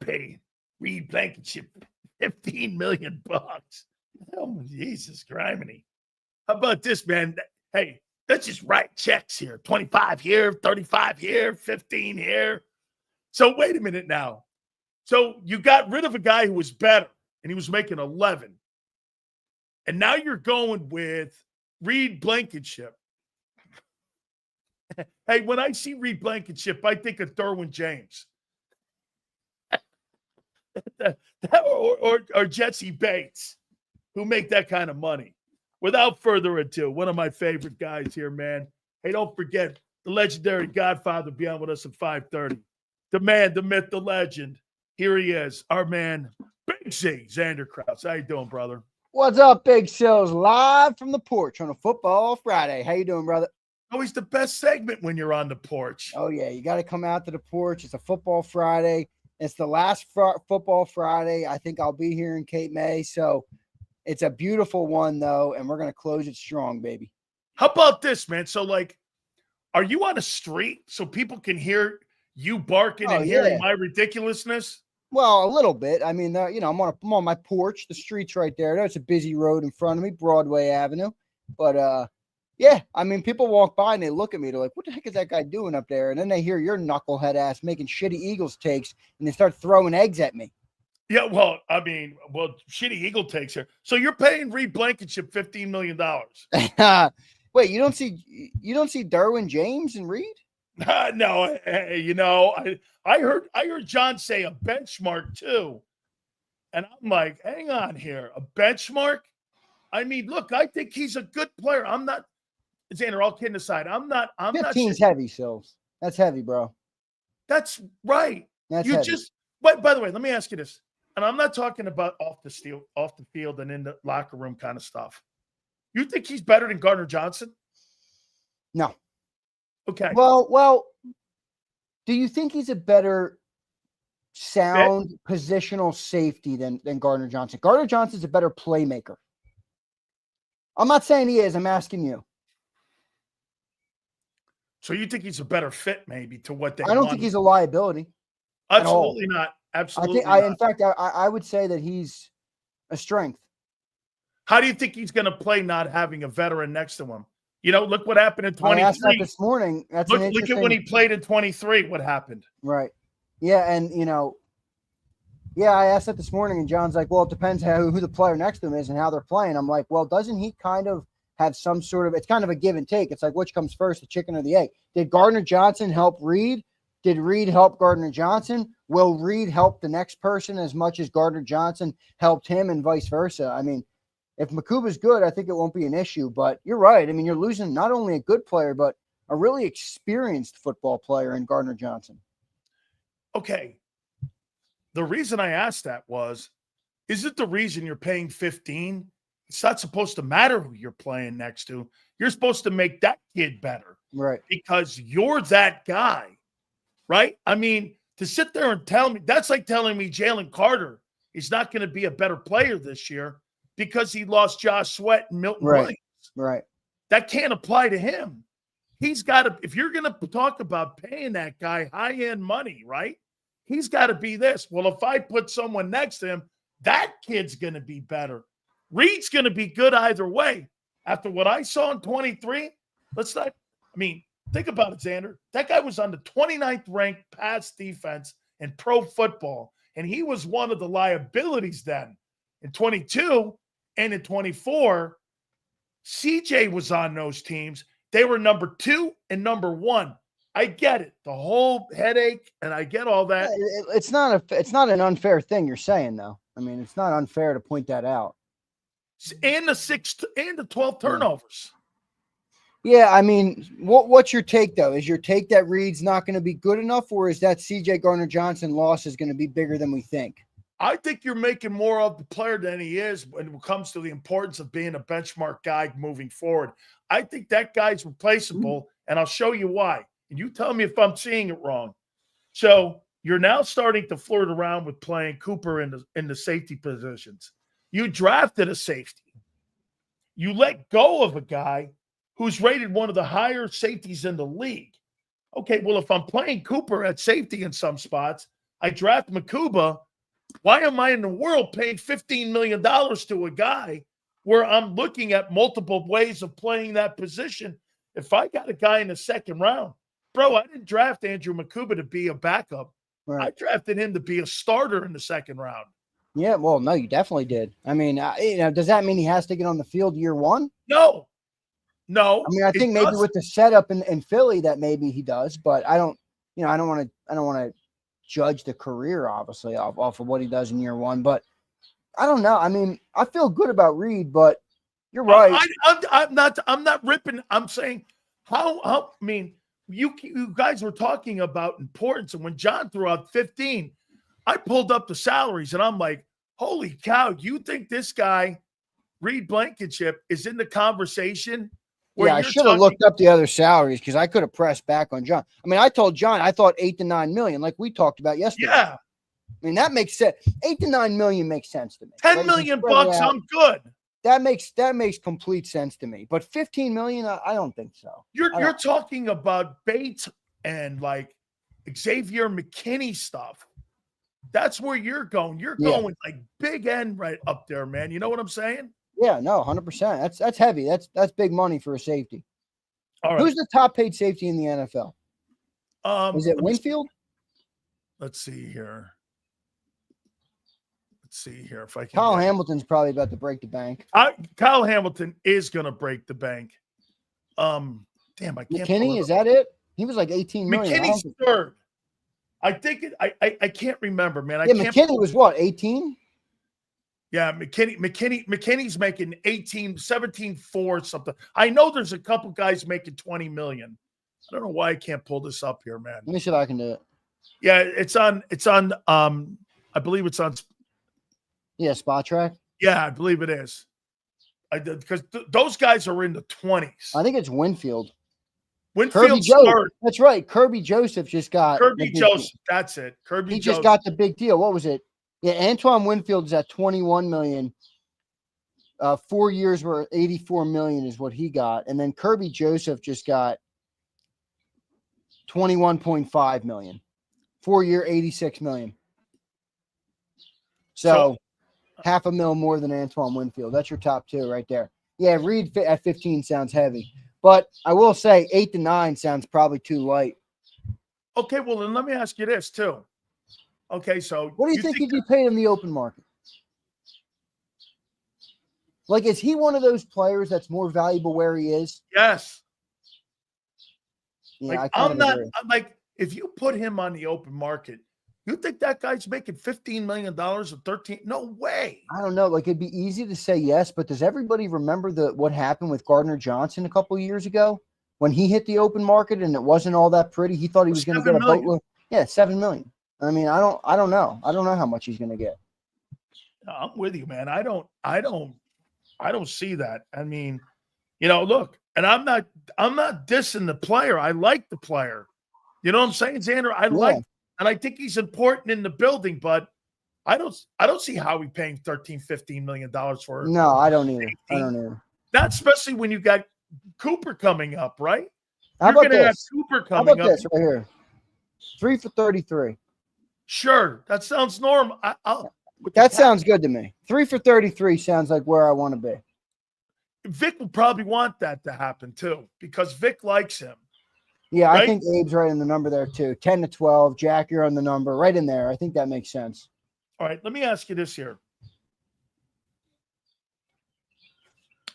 pay Reed Blankenship $15 million. Oh, Jesus, criminy. How about this, man? Hey, let's just write checks here. 25 here, 35 here, 15 here. So wait a minute now. So you got rid of a guy who was better, and he was making 11. And now you're going with Reed Blankenship. Hey, when I see Reed Blankenship, I think of Derwin James. or Jesse Bates, who make that kind of money. Without further ado, one of my favorite guys here, man. Hey, don't forget the legendary Godfather be on with us at 5:30. The man, the myth, the legend. Here he is, our man, Big Z, Zander Krause. How you doing, brother? What's up, Big Sills? Live from the porch on a football Friday. How you doing, brother? Always the best segment when you're on the porch. Oh, yeah. You got to come out to the porch. It's a football Friday. It's the last football Friday. I think I'll be here in Cape May. So it's a beautiful one, though, and we're going to close it strong, baby. How about this, man? So, like, are you on a street so people can hear you barking and hearing my ridiculousness? Well, a little bit. I mean, I'm on my porch. The street's right there. It's a busy road in front of me, Broadway Avenue. But, yeah, I mean, people walk by and they look at me. They're like, what the heck is that guy doing up there? And then they hear your knucklehead ass making shitty Eagles takes, and they start throwing eggs at me. Yeah, well, I mean, shitty Eagle takes here. So you're paying Reed Blankenship $15 million. Wait, you don't see Derwin James and Reed? No, I heard John say a benchmark too. And I'm like, hang on here, a benchmark? I mean, look, I think he's a good player. I'm not, Xander, all kidding aside, I'm not 15's heavy, Sills. That's heavy, bro. That's right. That's you heavy. Just wait, by the way, let me ask you this. And I'm not talking about off the field and in the locker room kind of stuff. You think he's better than Gardner Johnson? No. Okay. Well, do you think he's a better sound positional safety than Gardner Johnson? Gardner Johnson's a better playmaker. I'm not saying he is. I'm asking you. So you think he's a better fit maybe to what they I don't think he's a liability. Absolutely not. Absolutely not. In fact, I would say that he's a strength. How do you think he's going to play not having a veteran next to him? You know, look what happened in 23. I asked that this morning. Look at when he played in 23, what happened. Right. Yeah, and, I asked that this morning, and John's like, well, it depends who the player next to him is and how they're playing. I'm like, well, doesn't he kind of have some sort of – it's kind of a give and take. It's like, which comes first, the chicken or the egg? Did Gardner Johnson help Reed? Did Reed help Gardner Johnson? Will Reed help the next person as much as Gardner Johnson helped him and vice versa? I mean, if Makuba's good, I think it won't be an issue. But you're right. I mean, you're losing not only a good player, but a really experienced football player in Gardner Johnson. Okay. The reason I asked that was, is it the reason you're paying 15? It's not supposed to matter who you're playing next to. You're supposed to make that kid better. Right. Because you're that guy. Right? I mean, to sit there and tell me, that's like telling me Jalen Carter is not going to be a better player this year because he lost Josh Sweat and Milton Williams. Right. That can't apply to him. He's got to, if you're going to talk about paying that guy high-end money, right? He's got to be this. Well, if I put someone next to him, that kid's going to be better. Reed's going to be good either way. After what I saw in 23, think about it, Xander. That guy was on the 29th ranked pass defense in pro football, and he was one of the liabilities then. In 22 and in 24, CJ was on those teams. They were number 2 and number 1. I get it, the whole headache, and I get all that. It's not an unfair thing you're saying, though. I mean, it's not unfair to point that out. And the 6th and the 12 turnovers. Yeah, I mean, what's your take, though? Is your take that Reed's not going to be good enough, or is that CJ Gardner Johnson loss is going to be bigger than we think? I think you're making more of the player than he is when it comes to the importance of being a benchmark guy moving forward. I think that guy's replaceable, and I'll show you why. And you tell me if I'm seeing it wrong. So you're now starting to flirt around with playing Cooper in the safety positions. You drafted a safety. You let go of a guy who's rated one of the higher safeties in the league. Okay, well, if I'm playing Cooper at safety in some spots, I draft Makuba. Why am I in the world paying $15 million to a guy where I'm looking at multiple ways of playing that position? If I got a guy in the second round, bro, I didn't draft Andrew Makuba to be a backup. Right. I drafted him to be a starter in the second round. Yeah, well, no, you definitely did. I mean, does that mean he has to get on the field year one? No. I mean, I think maybe with the setup in Philly that maybe he does, but I don't want to judge the career obviously off of what he does in year one. But I don't know. I mean, I feel good about Reed, but you're right. I'm not ripping. I'm saying how I mean, you guys were talking about importance, and when John threw out 15, I pulled up the salaries, and I'm like, holy cow! You think this guy, Reed Blankenship, is in the conversation? Yeah, I should have looked up the other salaries because I could have pressed back on John. I mean, I told John I thought 8 to 9 million, like we talked about yesterday. Yeah, I mean that makes sense. 8 to 9 million makes sense to me. 10 million bucks, I'm good. That makes complete sense to me. But 15 million, I don't think so. You're talking about Bates and like Xavier McKinney stuff. That's where you're going. You're going like big end right up there, man. You know what I'm saying? Yeah, no, 100%. That's heavy. That's big money for a safety. All right. Who's the top paid safety in the NFL? Is it Winfield? Let's see here. If I can. Kyle Hamilton's probably about to break the bank. Kyle Hamilton is going to break the bank. Damn, I can't. McKinney, is that it? He was like 18 million. McKinney's third. I think I can't remember, man. McKinney was what, 18? Yeah, McKinney's making 18, 17.4 something. I know there's a couple guys making 20 million. I don't know why I can't pull this up here, man. Let me see if I can do it. Yeah, it's on I believe it's on Spot Track. Yeah, I believe it is. Because those guys are in the 20s. I think it's Winfield. Winfield's third. That's right. Kirby Joseph just got Kirby Joseph. That's it. He just got the big deal. What was it? Yeah, Antoine Winfield is at 21 million. 4 years were 84 million is what he got. And then Kirby Joseph just got 21.5 million. 4 year, 86 million. So $500,000 more than Antoine Winfield. That's your top two right there. Yeah, Reed at 15 sounds heavy. But I will say 8 to 9 sounds probably too light. Okay, well, then let me ask you this too. Okay, so what do you think he'd be paid in the open market? Like, is he one of those players that's more valuable where he is? Yes. Yeah, like, I'm like, if you put him on the open market, you think that guy's making $15 million or 13? No way. I don't know. Like, it'd be easy to say yes, but does everybody remember what happened with Gardner Johnson a couple of years ago when he hit the open market and it wasn't all that pretty? He thought he was going to get a boatload. Yeah, $7 million. I mean, I don't know. I don't know how much he's going to get. I'm with you, man. I don't see that. I mean, look, and I'm not dissing the player. I like the player. You know what I'm saying, Zander? And I think he's important in the building, but I don't see how we paying $13-15 million for. No, I don't either. Not especially when you got Cooper coming up, right? How about this? Have Cooper coming up. This right here? 3 for 33. Sure, that sounds normal. That sounds good to me. 3 for 33 sounds like where I want to be. Vic will probably want that to happen too, because Vic likes him. Yeah, right? I think Abe's right in the number there too. 10 to 12. Jack, you're on the number right in there. I think that makes sense. All right, let me ask you this here.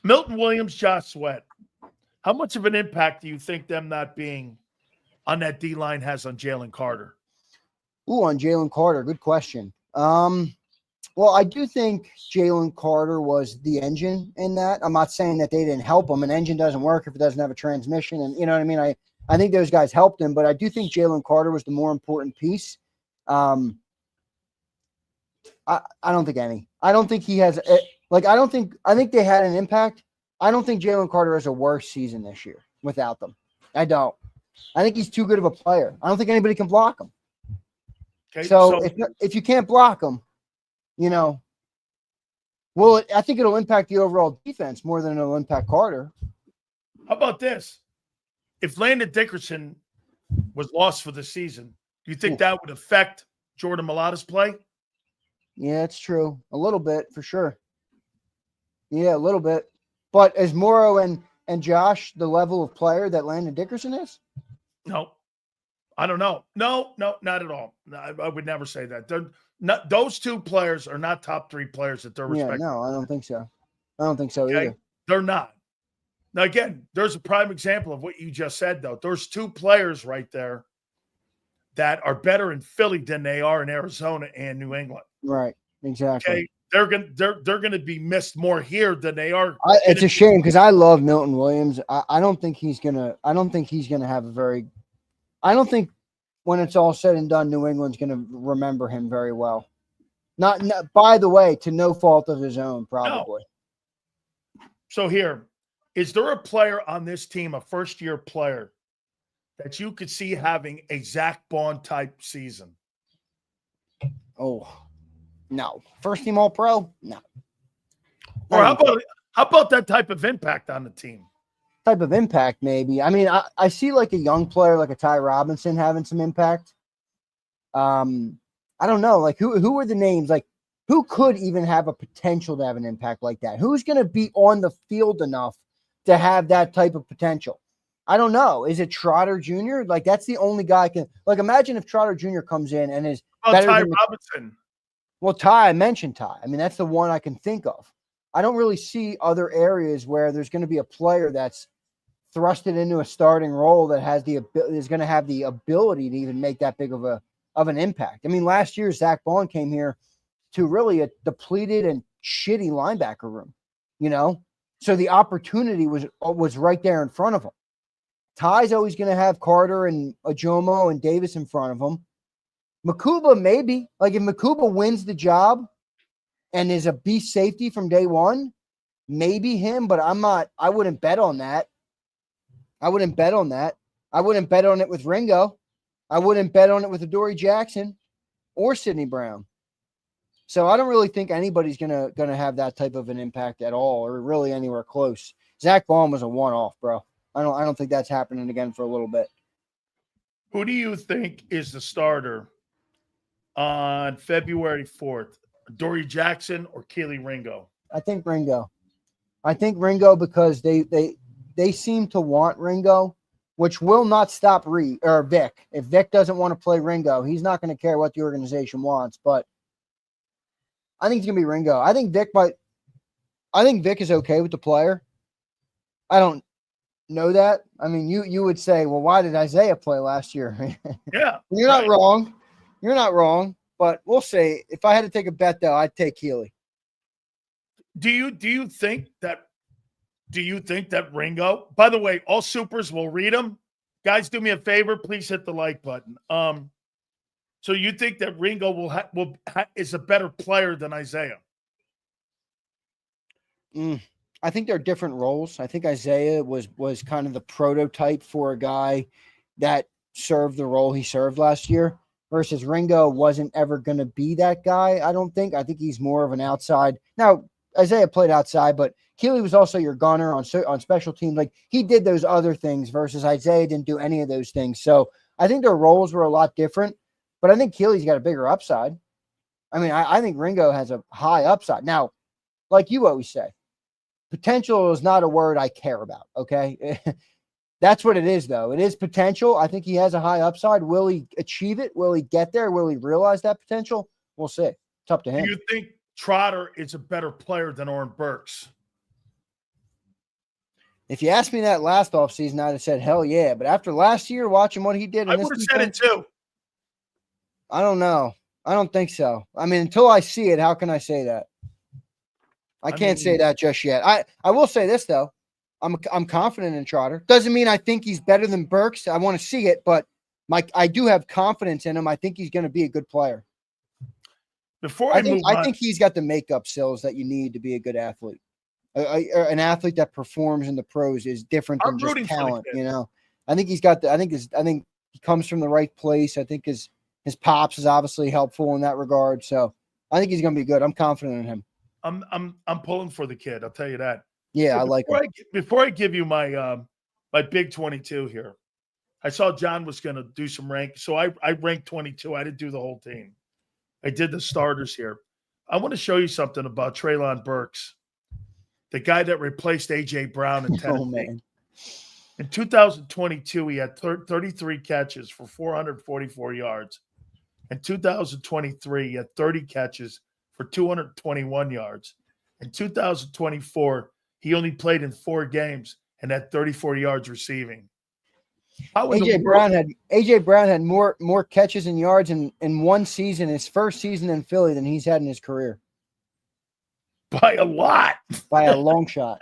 Milton Williams, Josh Sweat. How much of an impact do you think them not being on that D-line has on Jalen Carter? Ooh, on Jalen Carter. Good question. Well, I do think Jalen Carter was the engine in that. I'm not saying that they didn't help him. An engine doesn't work if it doesn't have a transmission. And you know what I mean? I think those guys helped him, but I do think Jalen Carter was the more important piece. I don't think any. I don't think he has I think they had an impact. I don't think Jalen Carter has a worse season this year without them. I don't. I think he's too good of a player. I don't think anybody can block him. Okay, so if you can't block him, I think it'll impact the overall defense more than it'll impact Carter. How about this? If Landon Dickerson was lost for the season, do you think that would affect Jordan Mailata's play? Yeah, it's true. A little bit, for sure. Yeah, a little bit. But is Morrow and Josh the level of player that Landon Dickerson is? No. I don't know. No, not at all. No, I would never say that. Those two players are not top 3 players at their respective. Yeah, no, I don't think so. I don't think so either. They're not. Now, again, there's a prime example of what you just said, though. There's 2 players right there that are better in Philly than they are in Arizona and New England. Right, exactly. Okay, they're gonna be missed more here than they are. It's a shame because I love Milton Williams. I don't think he's gonna have a very. I don't think when it's all said and done, New England's gonna remember him very well. Not by the way, to no fault of his own, probably. No. So here, is there a player on this team, a first-year player, that you could see having a Zach Bond type season? Oh, no. First team All-Pro? No. Or how about that type of impact on the team? Type of impact, maybe. I mean, I see like a young player like a Ty Robinson having some impact. I don't know. Like who are the names? Like who could even have a potential to have an impact like that? Who's going to be on the field enough to have that type of potential? I don't know. Is it Trotter Jr.? Like that's the only guy can. Like imagine if Trotter Jr. comes in and is better Ty than Robinson. Well, Ty, I mentioned Ty. I mean, that's the one I can think of. I don't really see other areas where there's going to be a player that's thrusted into a starting role that has is going to have the ability to even make that big of an impact. I mean, last year Zach Bond came here to really a depleted and shitty linebacker room, you know. So the opportunity was right there in front of him. Ty's always going to have Carter and Ajomo and Davis in front of him. Makuba, maybe. Like if Makuba wins the job and is a beast safety from day one, maybe him, but I wouldn't bet on that. I wouldn't bet on that. I wouldn't bet on it with Ringo. I wouldn't bet on it with Adoree Jackson or Sidney Brown. So I don't really think anybody's gonna have that type of an impact at all, or really anywhere close. Zach Bond was a one-off, bro. I don't think that's happening again for a little bit. Who do you think is the starter on February 4th? Adoree Jackson or Keely Ringo? I think Ringo. Because they seem to want Ringo, which will not stop Vic. If Vic doesn't want to play Ringo, he's not going to care what the organization wants. But I think it's going to be Ringo. I think Vic is okay with the player. I don't know that. I mean, you would say, well, why did Isaiah play last year? Yeah. You're not wrong. You're not wrong. But we'll see. If I had to take a bet, though, I'd take Keely. Do you think that Ringo, by the way, all supers will read them. Guys, do me a favor, please hit the like button. So you think that Ringo is a better player than Isaiah? I think they're different roles. I think Isaiah was kind of the prototype for a guy that served the role he served last year, versus Ringo wasn't ever going to be that guy. I don't think. I think he's more of an outside. Now, Isaiah played outside, but Keely was also your gunner on special teams. Like he did those other things versus Isaiah didn't do any of those things. So I think their roles were a lot different, but I think Keely's got a bigger upside. I mean, I think Ringo has a high upside. Now, like you always say, potential is not a word I care about. Okay. That's what it is though. It is potential. I think he has a high upside. Will he achieve it? Will he get there? Will he realize that potential? We'll see. It's up to him. Do you think Trotter is a better player than Oren Burks? If you asked me that last offseason, I'd have said, hell yeah. But after last year, watching what he did, I would have said it too. I don't know. I don't think so. I mean, until I see it, how can I say that? I can't say that just yet. I will say this though. I'm confident in Trotter. Doesn't mean I think he's better than Burks. I want to see it, but I do have confidence in him. I think he's going to be a good player. I think he's got the makeup skills that you need to be a good athlete. An athlete that performs in the pros is different than just talent. You know, I think he's got I think he comes from the right place. I think his pops is obviously helpful in that regard. So I think he's going to be good. I'm confident in him. I'm pulling for the kid. I'll tell you that. Yeah, I like it. Before I give you my my big 22 here, I saw John was going to do some rank, so I ranked 22. I didn't do the whole team. I did the starters here. I want to show you something about Treylon Burks, the guy that replaced A.J. Brown in Tennessee. Oh, man. In 2022, he had 33 catches for 444 yards. In 2023, he had 30 catches for 221 yards. In 2024, he only played in 4 games and had 34 yards receiving. AJ Brown had more catches and yards in one season, his first season in Philly, than he's had in his career. By a lot. By a long shot.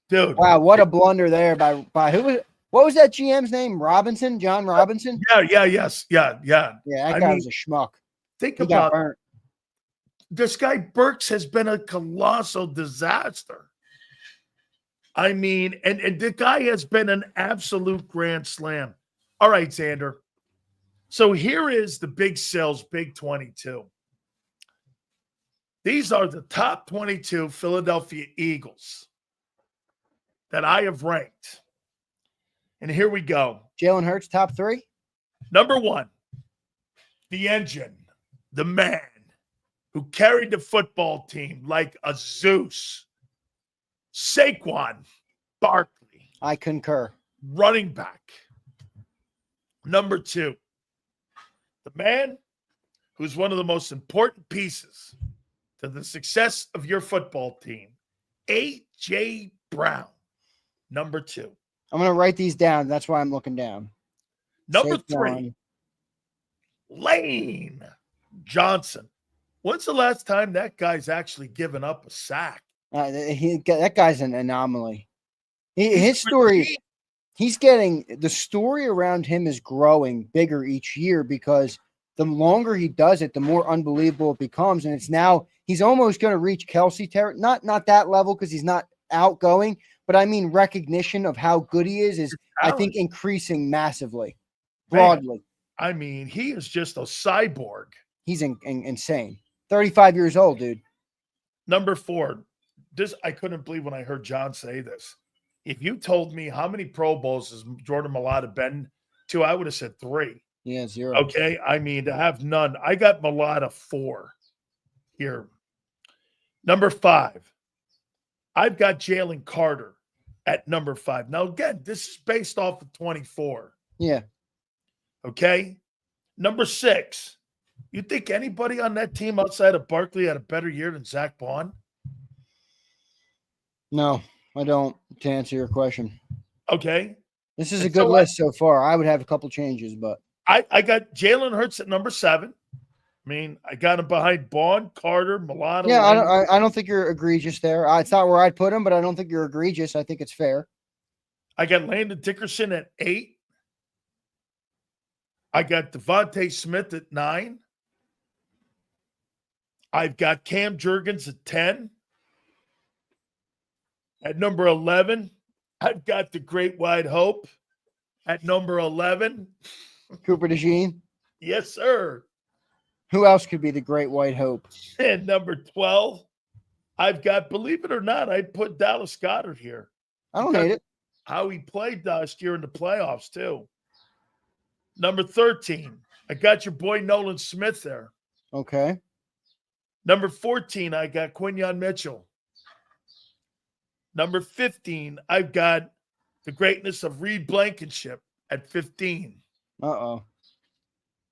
Dude. Wow, what a blunder there by who was what was that GM's name? Robinson? John Robinson? Yeah, that guy was a schmuck. Think about this guy Burks has been a colossal disaster. I mean, and the guy has been an absolute grand slam. All right, Zander. So here is the Big Sales Big 22. These are the top 22 Philadelphia Eagles that I have ranked. And here we go. Jalen Hurts, top 3? Number 1, the engine, the man who carried the football team like a Zeus, Saquon Barkley. I concur. Running back. Number 2, the man who's one of the most important pieces to the success of your football team, A.J. Brown. Number 2. I'm going to write these down. That's why I'm looking down. Number 3, Lane Johnson. When's the last time that guy's actually given up a sack? That guy's an anomaly. His story, he's getting the story around him is growing bigger each year because the longer he does it, the more unbelievable it becomes. And it's now he's almost going to reach Kelsey territory. Not that level because he's not outgoing, but I mean recognition of how good he is I think increasing massively, broadly. Man, I mean, he is just a cyborg. He's insane. 35 years old, dude. Number 4, this I couldn't believe when I heard John say this. If you told me how many Pro Bowls has Jordan Mailata been to, I would have said 3. Yeah, 0. Okay, I mean, to have none. I got Mailata 4 here. Number 5, I've got Jalen Carter at number 5. Now, again, this is based off of 24. Yeah. Okay. Number 6, you think anybody on that team outside of Barkley had a better year than Zach Bond? No, I don't, to answer your question. Okay. This is a good list so far. I would have a couple changes, but I got Jalen Hurts at number 7. I mean, I got him behind Bond, Carter, Mailata. Yeah, I don't think you're egregious there. It's not where I'd put him, but I don't think you're egregious. I think it's fair. I got Landon Dickerson at 8. I got Devontae Smith at 9. I've got Cam Jurgens at 10. At number 11, I've got the Great White Hope at number 11. Cooper DeJean. Yes, sir. Who else could be the Great White Hope? And number 12, I've got, believe it or not, I put Dallas Goedert here. I don't hate it. How he played last year in the playoffs, too. Number 13, I got your boy Nolan Smith there. Okay. Number 14, I got Quinyon Mitchell. Number 15, I've got the greatness of Reed Blankenship at 15. Uh-oh.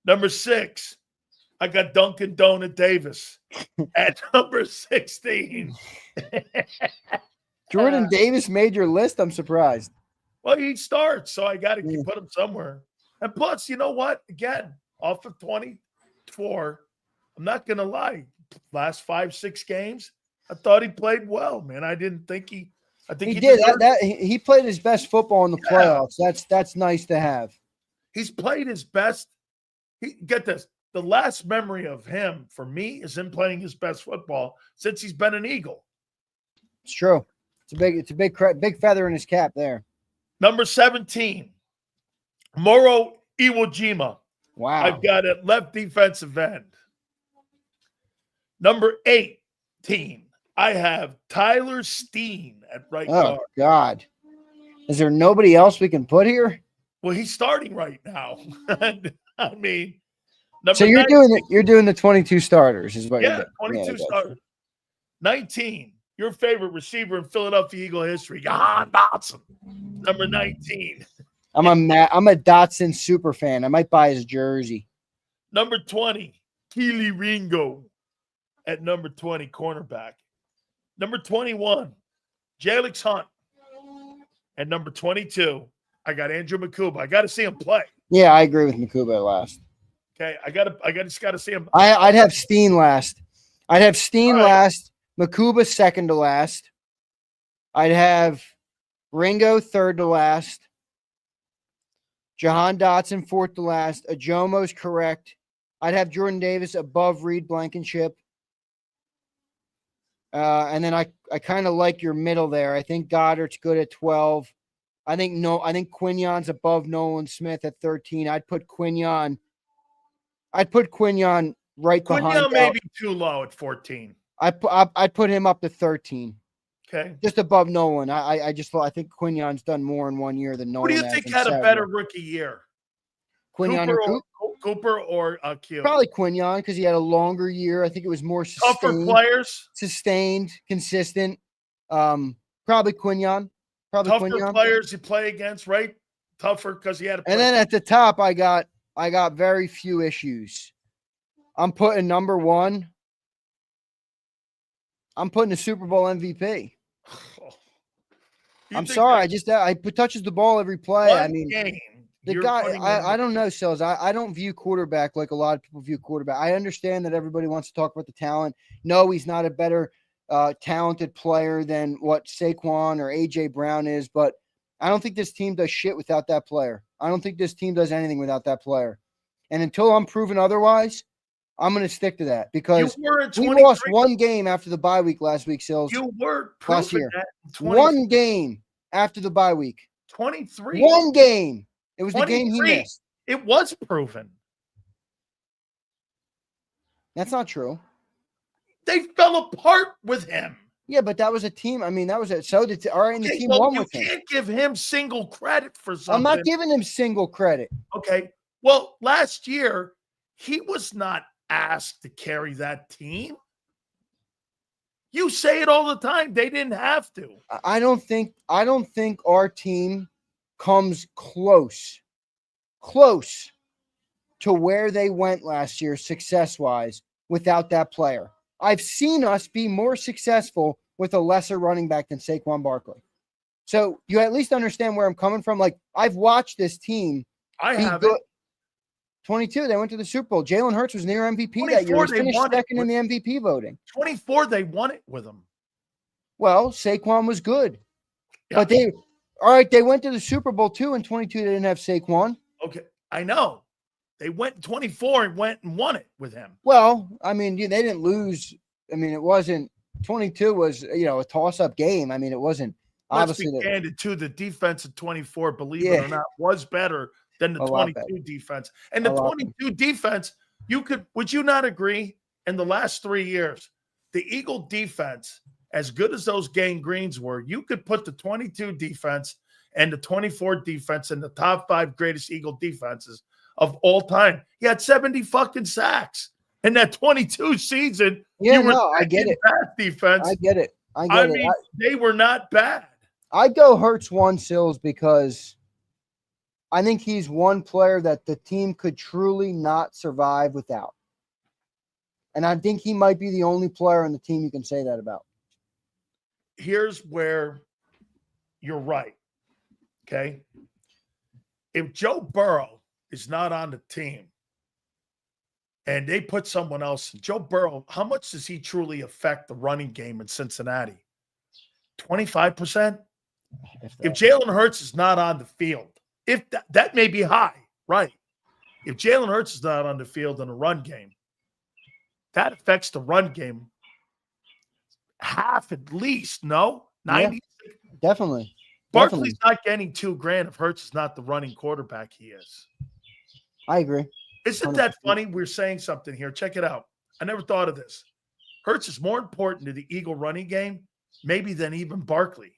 Number 6, I got Duncan Donut Davis at number 16. Jordan Davis made your list? I'm surprised. Well, he starts, so I got to put him somewhere. And plus, you know what? Again, off of 24, I'm not going to lie. Last 5-6 games, I thought he played well, man. I think he did. He played his best football in the playoffs. That's nice to have. He's played his best. Get this. The last memory of him for me is him playing his best football since he's been an Eagle. It's true. It's a big feather in his cap there. Number 17, Moro Iwo. Wow. I've got it left defensive end. Number 18, I have Tyler Steen at right guard. Oh, God. Is there nobody else we can put here? Well, he's starting right now. I mean, So you're doing the 22 starters is what you're doing. 22 starters. 19. Your favorite receiver in Philadelphia Eagle history, Jahan Dotson, number 19. I'm a Dotson super fan. I might buy his jersey. Number 20, Keely Ringo at number 20, cornerback. Number 21, Jalix Hunt. At number 22, I got Andrew Makuba. I got to see him play. Yeah, I agree with Makuba last. Okay, I just got to see him. I'd have Steen last. I'd have Steen last. Makuba second to last. I'd have Ringo third to last. Jahan Dotson fourth to last. Ajomo's correct. I'd have Jordan Davis above Reed Blankenship. And then I kind of like your middle there. I think Goddard's good at 12. I think Quignon's above Nolan Smith at 13. I'd put Quignon right behind. Quignon may be too low at 14. I'd put him up to 13. Okay. Just above Nolan. I think Quignon's done more in 1 year than Nolan. Who do you think had a better rookie year? Quignon Cooper or Q? Probably Quignon because he had a longer year. I think it was more sustained. Tougher players? Sustained, consistent. Probably Quignon. Tougher players you play against, right? Tougher because he had And then at the top, I got very few issues. I'm putting number 1. I'm putting the Super Bowl MVP. I'm sorry. I touches the ball every play. I mean, the guy, I don't know, Sills. I don't view quarterback like a lot of people view quarterback. I understand that everybody wants to talk about the talent. No, he's not a better talented player than what Saquon or A.J. Brown is, but I don't think this team does shit without that player. I don't think this team does anything without that player. And until I'm proven otherwise, I'm going to stick to that because we lost one game after the bye week last week, Sills. You were last year. One game after the bye week. 23. One game. It was the game he missed. It was proven. That's not true. They fell apart with him. Yeah, but that was a team. I mean, that was it. So the team won with him. You can't give him single credit for something. I'm not giving him single credit. Okay. Well, last year, he was not asked to carry that team. You say it all the time. They didn't have to. I don't think our team comes close to where they went last year success-wise without that player. I've seen us be more successful with a lesser running back than Saquon Barkley. So you at least understand where I'm coming from. Like, I've watched this team. I haven't. 22, they went to the Super Bowl. Jalen Hurts was near MVP that year. He finished second in the MVP voting. 24, they won it with him. Well, Saquon was good. Yeah. But they went to the Super Bowl too. In 22, they didn't have Saquon. Okay, I know. They went 24 and went and won it with him. Well, I mean, they didn't lose. I mean, it wasn't 22 was, a toss-up game. I mean, it wasn't obviously. Let's be candid too. The defense at 24, believe it or not, was better than the 22 defense. And the 22 defense, would you not agree, in the last 3 years, the Eagle defense, as good as those Gang Greens were, you could put the 22 defense and the 24 defense in the top 5 greatest Eagle defenses of all time. He had 70 fucking sacks in that 22 season. Yeah, I get it. Defense. I get it. I mean, they were not bad. I go Hurts 1, Sills, because I think he's one player that the team could truly not survive without. And I think he might be the only player on the team you can say that about. Here's where you're right. Okay. If Joe Burrow is not on the team and they put someone else, Joe Burrow, how much does he truly affect the running game in Cincinnati? 25%? If Jalen Hurts is not on the field, if that may be high, right? If Jalen Hurts is not on the field in a run game, that affects the run game half at least, no? 90? Yeah, definitely. Barkley's not getting $2,000 if Hurts is not the running quarterback he is. I agree. Isn't that funny? We're saying something here. Check it out. I never thought of this. Hurts is more important to the Eagle running game, maybe than even Barkley.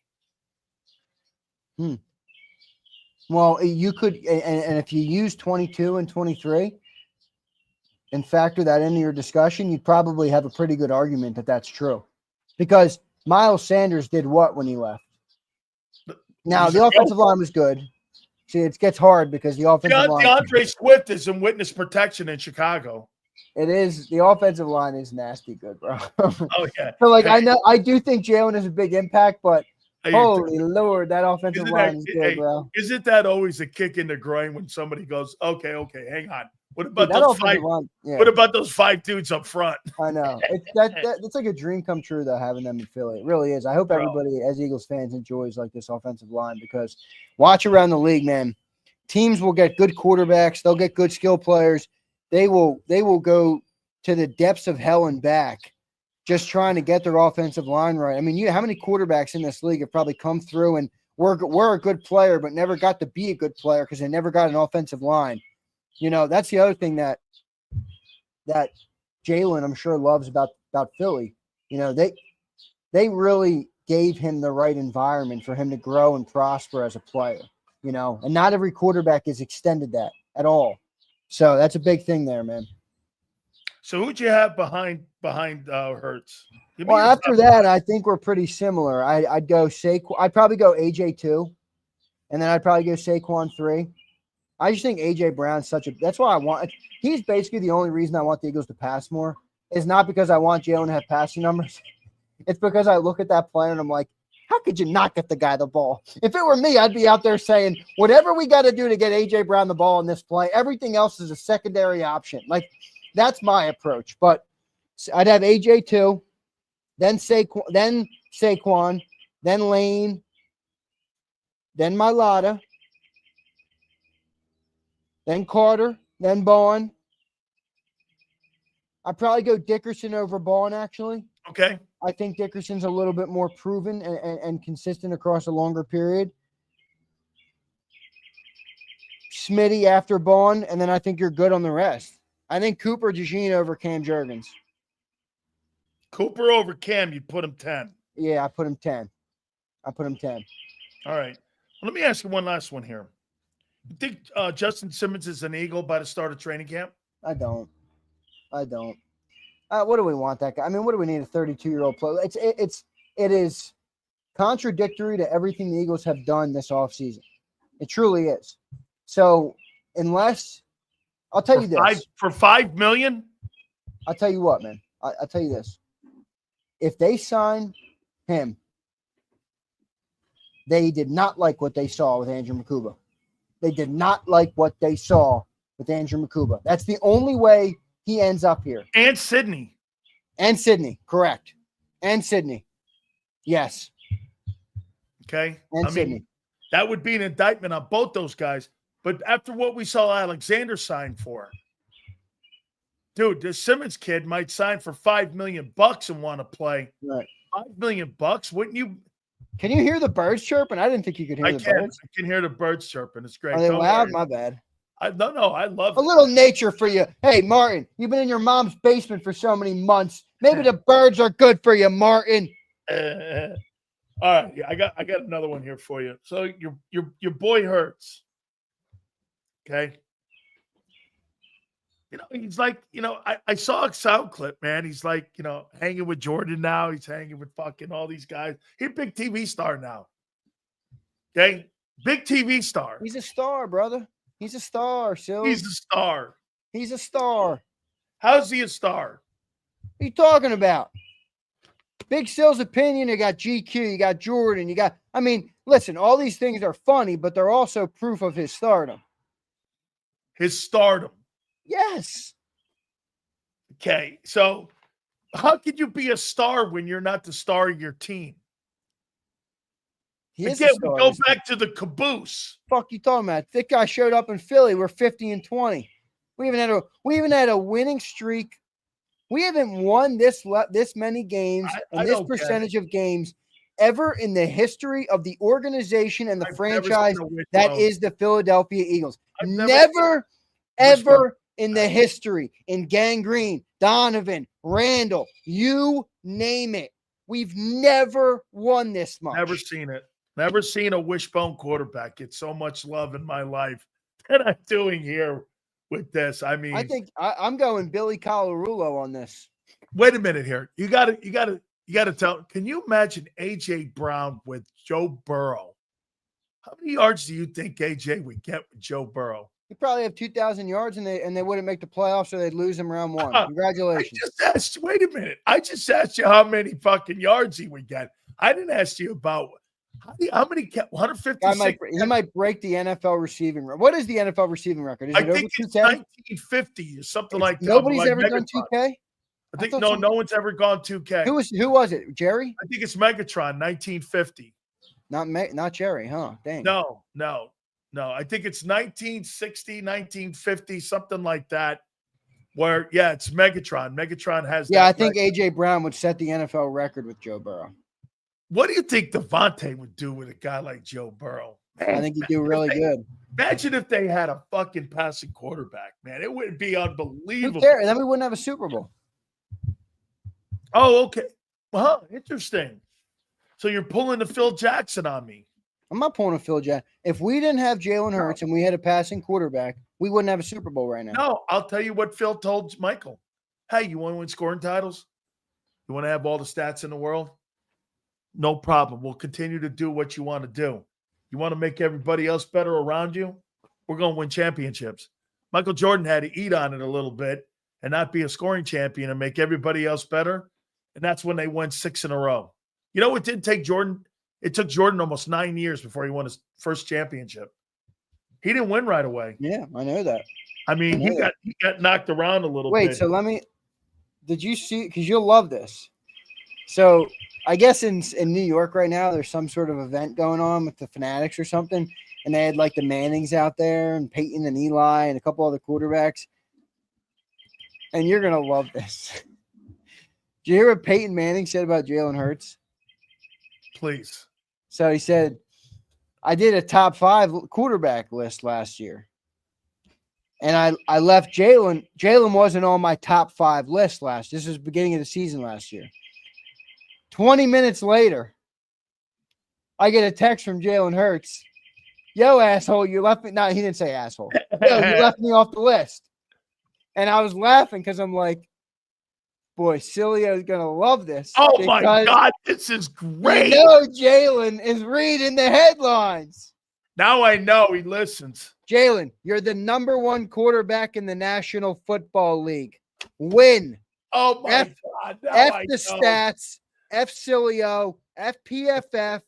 Well, you could, and if you use 22 and 23, and factor that into your discussion, you'd probably have a pretty good argument that that's true. Because Miles Sanders did what when he left? Now, the offensive line was good. See, it gets hard because the offensive line. DeAndre Swift is in witness protection in Chicago. It is. The offensive line is nasty good, bro. Oh, yeah. So, I do think Jalen has a big impact, but holy Lord, that offensive line is good, bro. Isn't that always a kick in the groin when somebody goes, okay, hang on. What about What about those 5 dudes up front? I know. It's like a dream come true, though, having them in Philly. It really is. I hope everybody, as Eagles fans, enjoys like this offensive line because watch around the league, man. Teams will get good quarterbacks. They'll get good skill players. They will go to the depths of hell and back just trying to get their offensive line right. I mean, how many quarterbacks in this league have probably come through and were a good player but never got to be a good player because they never got an offensive line? You know, that's the other thing that Jalen, I'm sure, loves about Philly. You know, they really gave him the right environment for him to grow and prosper as a player, you know, and not every quarterback is extended that at all. So that's a big thing there, man. So who'd you have behind Hurts? Well, after that, I think we're pretty similar. I'd go Saquon. I'd probably go AJ 2, and then I'd probably go Saquon 3. I just think AJ Brown's that's why I want. He's basically the only reason I want the Eagles to pass more. It's not because I want Jalen to have passing numbers. It's because I look at that player and I'm like, how could you not get the guy the ball? If it were me, I'd be out there saying, whatever we got to do to get AJ Brown the ball in this play, everything else is a secondary option. Like, that's my approach. But I'd have AJ 2, then Saquon, then Lane, then Mailata, then Carter, then Bowen. I'd probably go Dickerson over Bowen, actually. Okay. I think Dickerson's a little bit more proven and consistent across a longer period. Smitty after Bowen, and then I think you're good on the rest. I think Cooper DeJean over Cam Jurgens. Cooper over Cam, you'd put him 10. Yeah, I put him 10. All right. Well, let me ask you one last one here. You think Justin Simmons is an Eagle by the start of training camp? I don't. What do we want that guy? I mean, what do we need a 32-year-old player? It is contradictory to everything the Eagles have done this offseason. It truly is. So unless I'll tell you this. For $5 million? I'll tell you what, man. I'll tell you this. If they sign him, they did not like what they saw with Andrew Makuba. They did not like what they saw with Andrew Makuba. That's the only way he ends up here. And Sydney, correct. And Sydney. Yes. Okay. And Sydney. That would be an indictment on both those guys. But after what we saw Alexander sign for, dude, this Simmons kid might sign for $5 million and want to play. Right. $5 million, wouldn't you? Can you hear the birds chirping? I didn't think you could hear the birds. I can hear the birds chirping. It's great. Are they loud? My bad. No, I love a little nature for you. Hey, Martin, you've been in your mom's basement for so many months. Maybe the birds are good for you, Martin. All right, I got another one here for you. So your boy Hurts. Okay. You know, he's like, I saw a sound clip, man. He's like, hanging with Jordan now. He's hanging with fucking all these guys. He's a big TV star now. Okay? Big TV star. He's a star, brother. He's a star, Sil. He's a star. He's a star. How's he a star? What are you talking about? Big Sil's opinion, you got GQ, you got Jordan, listen, all these things are funny, but they're also proof of his stardom. His stardom. Yes. Okay, so how could you be a star when you're not the star of your team? Again, we go back to the caboose. Fuck you talking about? That guy showed up in Philly. We're 50-20. We even had a winning streak. We haven't won this many games and this percentage of games ever in the history of the organization and the franchise that is the Philadelphia Eagles. Never, ever in the history, in Gangrene, Donovan, Randall, you name it. We've never won this much. Never seen it. Never seen a wishbone quarterback get so much love in my life that I'm doing here with this. I mean, I think I'm going Billy Colarulo on this. wait a minute here. You got to tell. Can you imagine AJ Brown with Joe Burrow? How many yards do you think AJ would get with Joe Burrow? He'd probably have 2,000 yards, and they wouldn't make the playoffs, or they'd lose him round one. Congratulations. I just asked. Wait a minute. I just asked you how many fucking yards he would get. I didn't ask you about how many 156. He might break the NFL receiving record. What is the NFL receiving record? Is it I think it's 1950 or something like that. Nobody's like ever done 2K? I think no one's ever gone 2K. Who was it? Jerry? I think it's Megatron, 1950. Not Jerry, huh? Dang. No. I think it's 1960, 1950, something like that. Where it's Megatron. Megatron has. Yeah, I think AJ Brown would set the NFL record with Joe Burrow. What do you think Devontae would do with a guy like Joe Burrow? Man, I think he'd do really good. Imagine if they had a fucking passing quarterback, man. It would be unbelievable. Who cares? Then we wouldn't have a Super Bowl. Oh, okay. Well, interesting. So you're pulling the Phil Jackson on me. I'm not pulling a Phil Jackson. If we didn't have Jalen Hurts and we had a passing quarterback, we wouldn't have a Super Bowl right now. No, I'll tell you what Phil told Michael. Hey, you want to win scoring titles? You want to have all the stats in the world? No problem. We'll continue to do what you want to do. You want to make everybody else better around you? We're going to win championships. Michael Jordan had to eat on it a little bit and not be a scoring champion and make everybody else better. And that's when they won 6 in a row. You know, it didn't take Jordan. It took Jordan almost 9 years before he won his first championship. He didn't win right away. Yeah, I know that. I mean, he got knocked around a little bit. Wait, so did you see, because you'll love this. So I guess in New York right now, there's some sort of event going on with the Fanatics or something. And they had like the Mannings out there and Peyton and Eli and a couple other quarterbacks. And you're going to love this. Did you hear what Peyton Manning said about Jalen Hurts? Please. So he said, I did a top 5 quarterback list last year. And I left Jalen. Jalen wasn't on my top 5 list last. This was beginning of the season last year. 20 minutes later, I get a text from Jalen Hurts. Yo, asshole, you left me. No, he didn't say asshole. Yo, you left me off the list. And I was laughing because I'm like, boy, Sileo is going to love this. Oh, my God, this is great. You know Jalen is reading the headlines. Now I know he listens. Jalen, you're the #1 quarterback in the National Football League. Win. Oh, my God. F the stats. F Sileo. F PFF.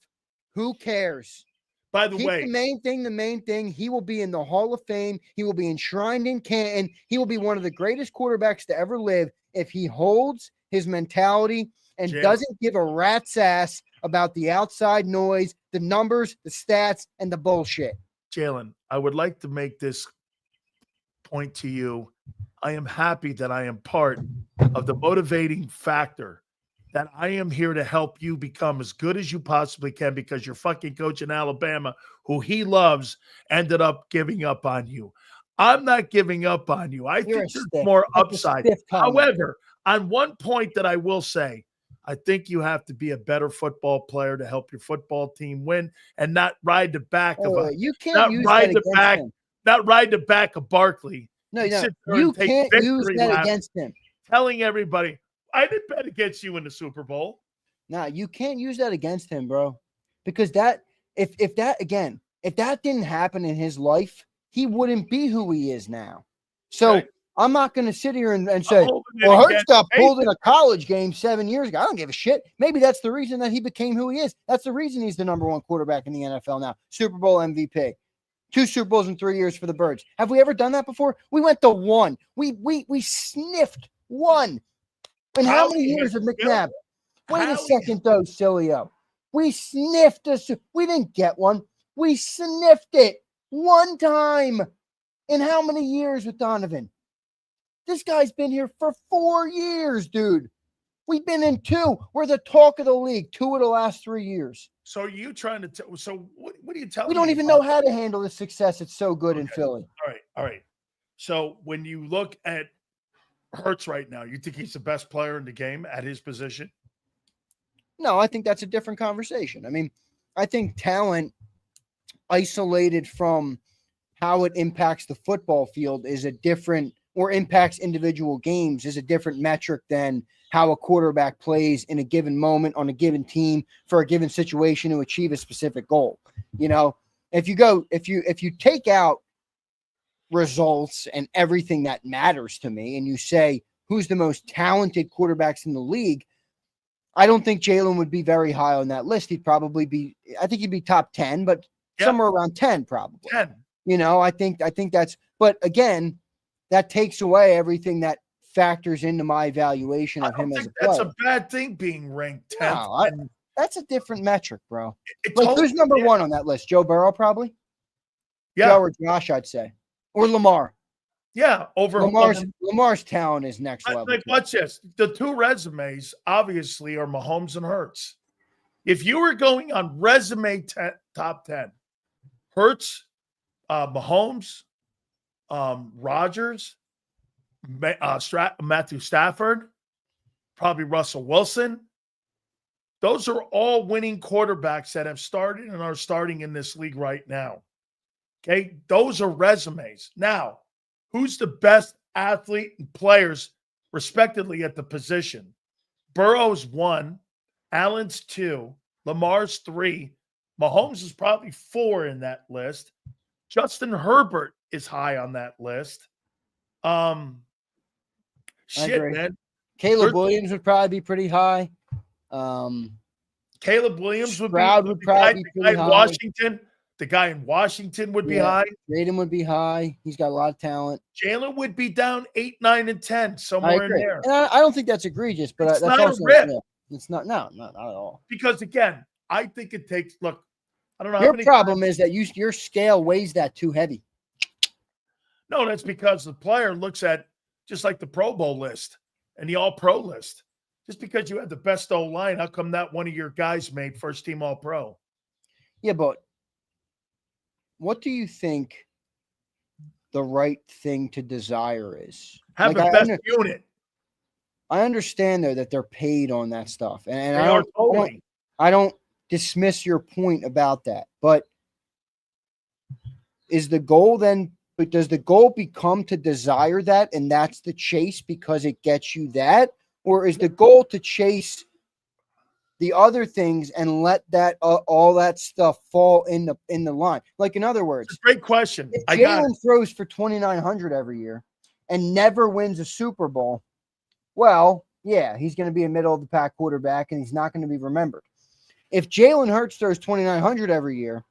Who cares? By the way, the main thing, he will be in the Hall of Fame. He will be enshrined in Canton. He will be one of the greatest quarterbacks to ever live if he holds his mentality and doesn't give a rat's ass about the outside noise, the numbers, the stats, and the bullshit. Jalen, I would like to make this point to you. I am happy that I am part of the motivating factor, that I am here to help you become as good as you possibly can, because your fucking coach in Alabama, who he loves, ended up giving up on you. I'm not giving up on you. I think there's more upside. However, on one point that I will say, I think you have to be a better football player to help your football team win, and not ride the back of ride the back of Barkley. No, you can't use that against him. Telling everybody, I didn't bet against you in the Super Bowl. Nah, you can't use that against him, bro. Because if that didn't happen in his life, he wouldn't be who he is now. So right. I'm not going to sit here and say, well, Hurts got pulled in a college game 7 years ago. I don't give a shit. Maybe that's the reason that he became who he is. That's the reason he's the #1 quarterback in the NFL now. Super Bowl MVP. 2 Super Bowls in 3 years for the Birds. Have we ever done that before? We went to 1. We sniffed 1. And how many years of McNabb? Wait a second, though, Sileo. We sniffed us. We didn't get 1. We sniffed it 1 time. In how many years with Donovan? This guy's been here for 4 years, dude. We've been in 2. We're the talk of the league 2 of the last 3 years. So are you trying to tell? So what are you telling me? We don't even know how to handle the success. It's so good in Philly. All right. So when you look at Hurts right now, you think he's the best player in the game at his position? No, I think that's a different conversation. I mean, I think talent isolated from how it impacts the football field is a different, or impacts individual games is a different metric than how a quarterback plays in a given moment on a given team for a given situation to achieve a specific goal. You know, if you take out results and everything that matters to me, and you say who's the most talented quarterbacks in the league, I don't think Jalen would be very high on that list. He'd probably be, I think he'd be top 10, but somewhere around 10 probably. 10. You know, I think that's, but again, that takes away everything that factors into my evaluation of him as a player. That's a bad thing being ranked 10th. No, that's a different metric, bro. It's like, who's number one on that list? Joe Burrow, probably? Yeah. Joe or Josh, I'd say. Or Lamar. Yeah, over Lamar's talent is next level. Like, watch this. The two resumes, obviously, are Mahomes and Hurts. If you were going on resume top 10, Hurts, Mahomes, Rodgers, Matthew Stafford, probably Russell Wilson. Those are all winning quarterbacks that have started and are starting in this league right now. Okay, those are resumes. Now, who's the best athlete and players, respectively, at the position? Burrow's 1, Allen's 2, Lamar's 3, Mahomes is probably 4 in that list. Justin Herbert is high on that list. Shit, man. Caleb Williams would probably be pretty high. Caleb Williams would probably be pretty high. Washington. The guy in Washington would be high. Jaden would be high. He's got a lot of talent. Jalen would be down 8, 9, and 10, somewhere in there. And I don't think that's egregious, but it's that's not also a rip. It's not at all. Because again, I think it takes. Look, I don't know. Your problem is that your scale weighs that too heavy. No, that's because the player looks at just like the Pro Bowl list and the All-Pro list. Just because you had the best O-line, how come that one of your guys made first-team All-Pro? Yeah, but what do you think the right thing to desire is? Have the best unit. I understand, though, that they're paid on that stuff. And totally. I don't dismiss your point about that. But is the goal then, but does the goal become to desire that, and that's the chase because it gets you that? Or is the goal to chase the other things and let that all that stuff fall in the line? Like, in other words, it's a great question. If Jalen throws for 2,900 every year and never wins a Super Bowl, well, yeah, he's going to be a middle of the pack quarterback and he's not going to be remembered. If Jalen Hurts throws 2,900 every year,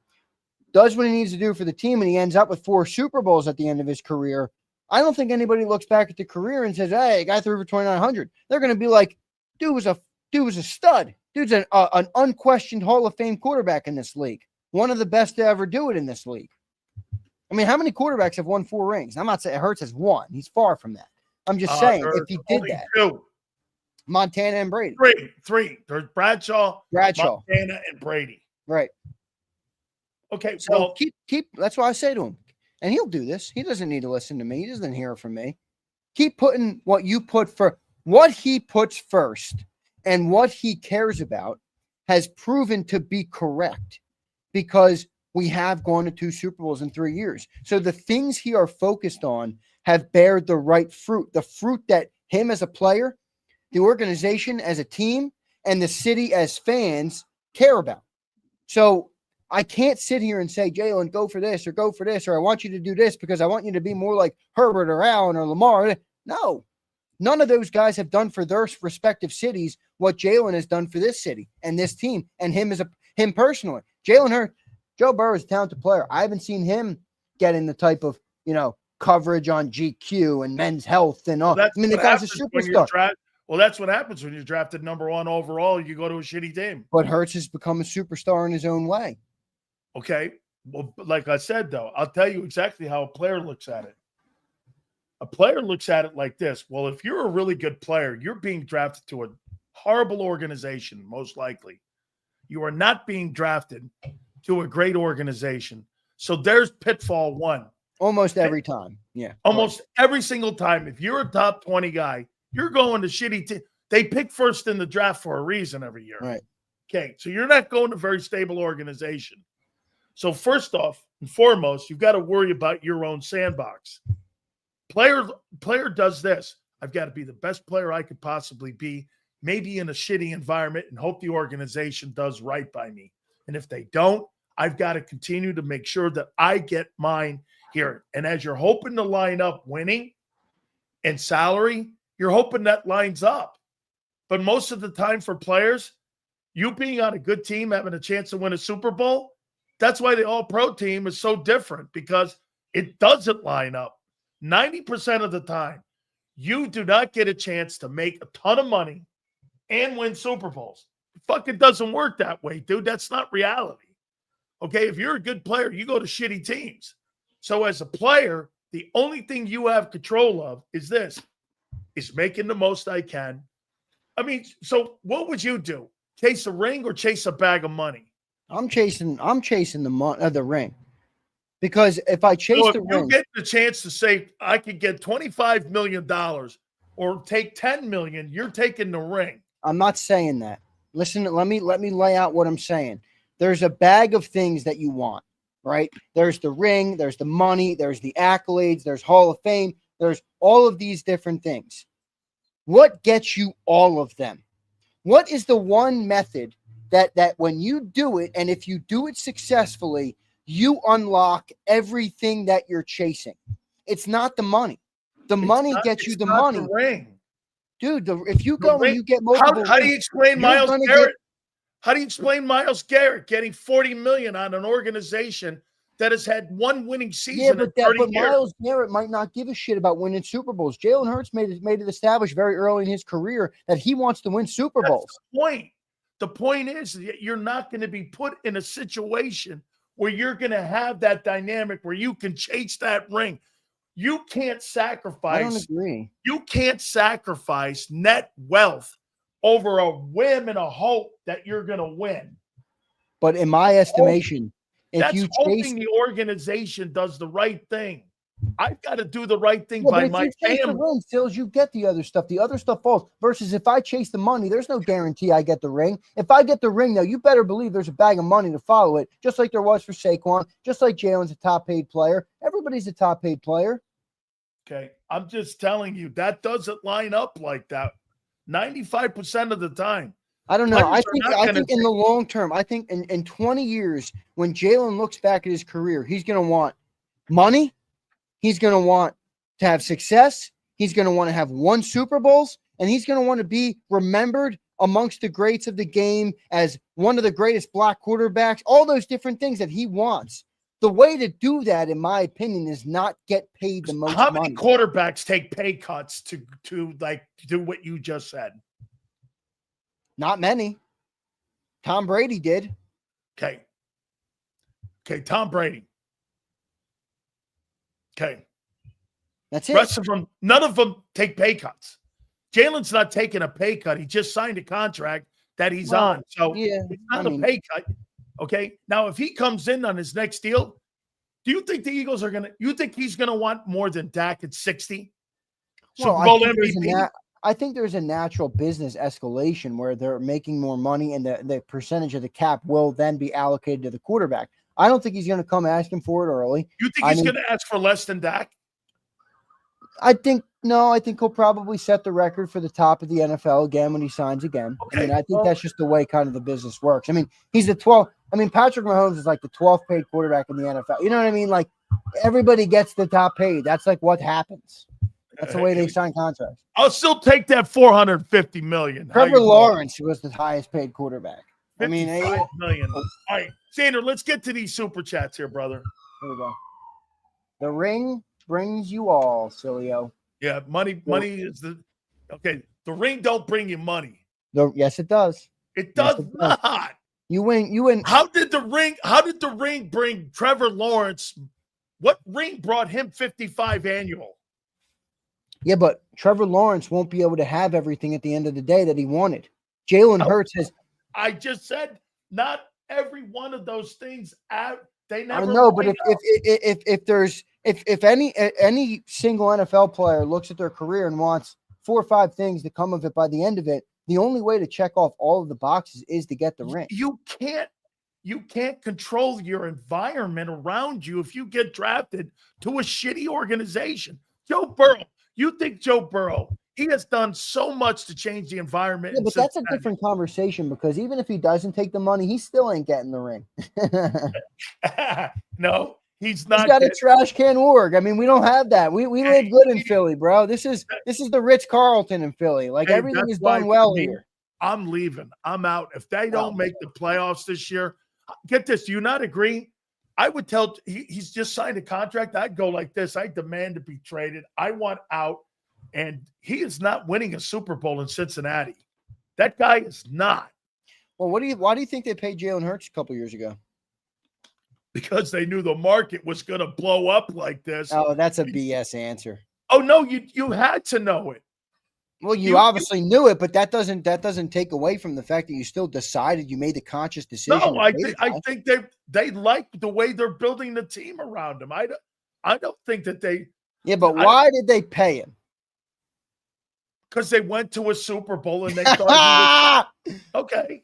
does what he needs to do for the team, and he ends up with 4 Super Bowls at the end of his career, I don't think anybody looks back at the career and says, "Hey, a guy threw for 2,900." They're going to be like, "Dude was a stud. Dude's an unquestioned Hall of Fame quarterback in this league. One of the best to ever do it in this league." I mean, how many quarterbacks have won 4 rings? I'm not saying Hurts has 1. He's far from that. I'm just saying if he did that. 2. Montana and Brady. 3. There's Bradshaw, Montana, and Brady. Right. Okay, so well, keep. That's why I say to him, and he'll do this. He doesn't need to listen to me. He doesn't hear from me. Keep putting what he puts first, and what he cares about has proven to be correct, because we have gone to 2 Super Bowls in 3 years. So the things he are focused on have bared the right fruit, the fruit that him as a player, the organization as a team, and the city as fans care about. So I can't sit here and say, "Jalen, go for this," or "I want you to do this because I want you to be more like Herbert or Allen or Lamar." No, none of those guys have done for their respective cities what Jalen has done for this city and this team and him personally. Jalen Hurts, Joe Burrow is a talented player. I haven't seen him get in the type of, coverage on GQ and Men's Health and all. Well, the guy's a superstar. Well, that's what happens when you're drafted number 1 overall. You go to a shitty team. But Hurts has become a superstar in his own way. Okay. Well, like I said, though, I'll tell you exactly how a player looks at it. A player looks at it like this. Well, if you're a really good player, you're being drafted to a horrible organization, most likely. You are not being drafted to a great organization. So there's pitfall 1. Almost every time. Yeah. Almost every single time. If you're a top 20 guy, you're going to shitty team. They pick first in the draft for a reason every year. Right. Okay. So you're not going to a very stable organization. So first off and foremost, you've got to worry about your own sandbox. Player does this. I've got to be the best player I could possibly be, maybe in a shitty environment, and hope the organization does right by me. And if they don't, I've got to continue to make sure that I get mine here. And as you're hoping to line up winning and salary, you're hoping that lines up. But most of the time for players, you being on a good team, having a chance to win a Super Bowl, that's why the All-Pro team is so different, because it doesn't line up. 90% of the time, you do not get a chance to make a ton of money and win Super Bowls. It fucking doesn't work that way, dude. That's not reality. Okay, if you're a good player, you go to shitty teams. So as a player, the only thing you have control of is this, is making the most I can. I mean, so what would you do? Chase a ring or chase a bag of money? I'm chasing the ring. Because if I chase the ring, you get the chance to say I could get $25 million or take $10 million, you're taking the ring. I'm not saying that. Listen, let me lay out what I'm saying. There's a bag of things that you want, right? There's the ring, there's the money, there's the accolades, there's Hall of Fame, there's all of these different things. What gets you all of them? What is the one method that when you do it, and if you do it successfully, you unlock everything that you're chasing? It's not the money. The money gets you the money. The ring. Dude, if you go and you get multiple how do you explain Myles Garrett? How do you explain Myles Garrett getting $40 million on an organization that has had one winning season in 30 years? Myles Garrett might not give a shit about winning Super Bowls. Jalen Hurts made it established very early in his career that he wants to win Super Bowls. That's the point. The point is that you're not going to be put in a situation where you're going to have that dynamic where you can chase that ring. You can't sacrifice. I don't agree. You can't sacrifice net wealth over a whim and a hope that you're going to win. But in my estimation, hoping the organization does the right thing. I've got to do the right thing by my family. The ring, Sills, you get the other stuff. The other stuff falls. Versus if I chase the money, there's no guarantee I get the ring. If I get the ring, though, you better believe there's a bag of money to follow it, just like there was for Saquon, just like Jalen's a top-paid player. Everybody's a top-paid player. Okay, I'm just telling you, that doesn't line up like that 95% of the time. I don't know. I think in the long term, I think in 20 years, when Jalen looks back at his career, he's going to want money. He's going to want to have success. He's going to want to have won Super Bowls, and he's going to want to be remembered amongst the greats of the game as one of the greatest black quarterbacks, all those different things that he wants. The way to do that, in my opinion, is not get paid the most money. How many quarterbacks take pay cuts to like do what you just said? Not many. Tom Brady did. Okay, Tom Brady. Okay. That's it. Rest of them, none of them take pay cuts. Jalen's not taking a pay cut. He just signed a contract that he's on. So yeah, it's not a pay cut. Okay. Now, if he comes in on his next deal, do you think the Eagles are you think he's going to want more than Dak at 60? Super Bowl MVP? I think there's a natural business escalation where they're making more money and the percentage of the cap will then be allocated to the quarterback. I don't think he's going to come asking for it early. You think he's going to ask for less than Dak? I think he'll probably set the record for the top of the NFL again when he signs again. Okay. I mean, I think that's just the way kind of the business works. I mean, he's the 12th. I mean, Patrick Mahomes is like the 12th paid quarterback in the NFL. You know what I mean? Like everybody gets the top paid. That's like what happens. That's the way they sign contracts. I'll still take that $450 million. Trevor Lawrence was the highest paid quarterback. I mean, $55 million. All right, Zander, let's get to these super chats here, brother. Here we go. The ring brings you all, Sileo. Yeah, money is the okay. The ring don't bring you money. Yes, it does. It does not. You win. How did the ring bring Trevor Lawrence? What ring brought him 55 annual? Yeah, but Trevor Lawrence won't be able to have everything at the end of the day that he wanted. Jalen Hurts has. I just said not every one of those things. They never. I know, but if any single NFL player looks at their career and wants 4 or 5 things to come of it by the end of it, the only way to check off all of the boxes is to get the ring. You you can't control your environment around you if you get drafted to a shitty organization. Joe Burrow, you think Joe Burrow, he has done so much to change the environment. Yeah, but that's a different conversation because even if he doesn't take the money, he still ain't getting the ring. No, he's not. He's got a trash can org. I mean, we don't have that. We live good in Philly, bro. This is the Ritz-Carlton in Philly. Like, everything is done well here. I'm leaving. I'm out. If they don't make the playoffs this year, get this. Do you not agree? I would tell he's just signed a contract. I'd go like this. I demand to be traded. I want out. And he is not winning a Super Bowl in Cincinnati. That guy is not. Well, why do you think they paid Jalen Hurts a couple years ago? Because they knew the market was going to blow up like this. Oh, that's a BS answer. Oh no, you had to know it. Well, you obviously knew it, but that doesn't take away from the fact that you still decided, you made the conscious decision. No, I think they like the way they're building the team around him. I don't think that they. Yeah, but why did they pay him? Because they went to a Super Bowl and they thought he was okay.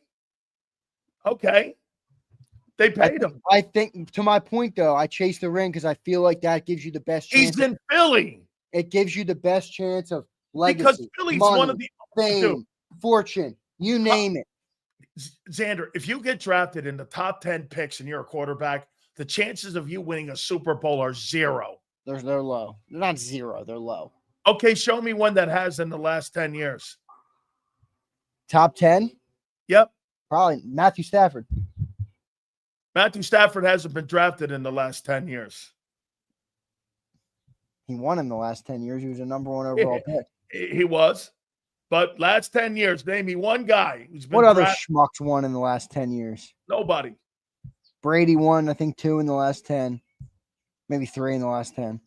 They paid him. I think, to my point though, I chase the ring because I feel like that gives you the best chance. He's in Philly. It gives you the best chance of legacy, because Philly's money, one of the fame, fortune, you name it. Zander, if you get drafted in the top 10 picks and you're a quarterback, the chances of you winning a Super Bowl are zero. They're low. They're not zero. They're low. Okay, show me one that has in the last 10 years. Top 10? Yep. Probably Matthew Stafford. Matthew Stafford hasn't been drafted in the last 10 years. He won in the last 10 years. He was a number one overall pick. He was. But last 10 years, name me one guy who's been What other schmucks won in the last 10 years? Nobody. Brady won, I think, 2 in the last 10. Maybe 3 in the last 10.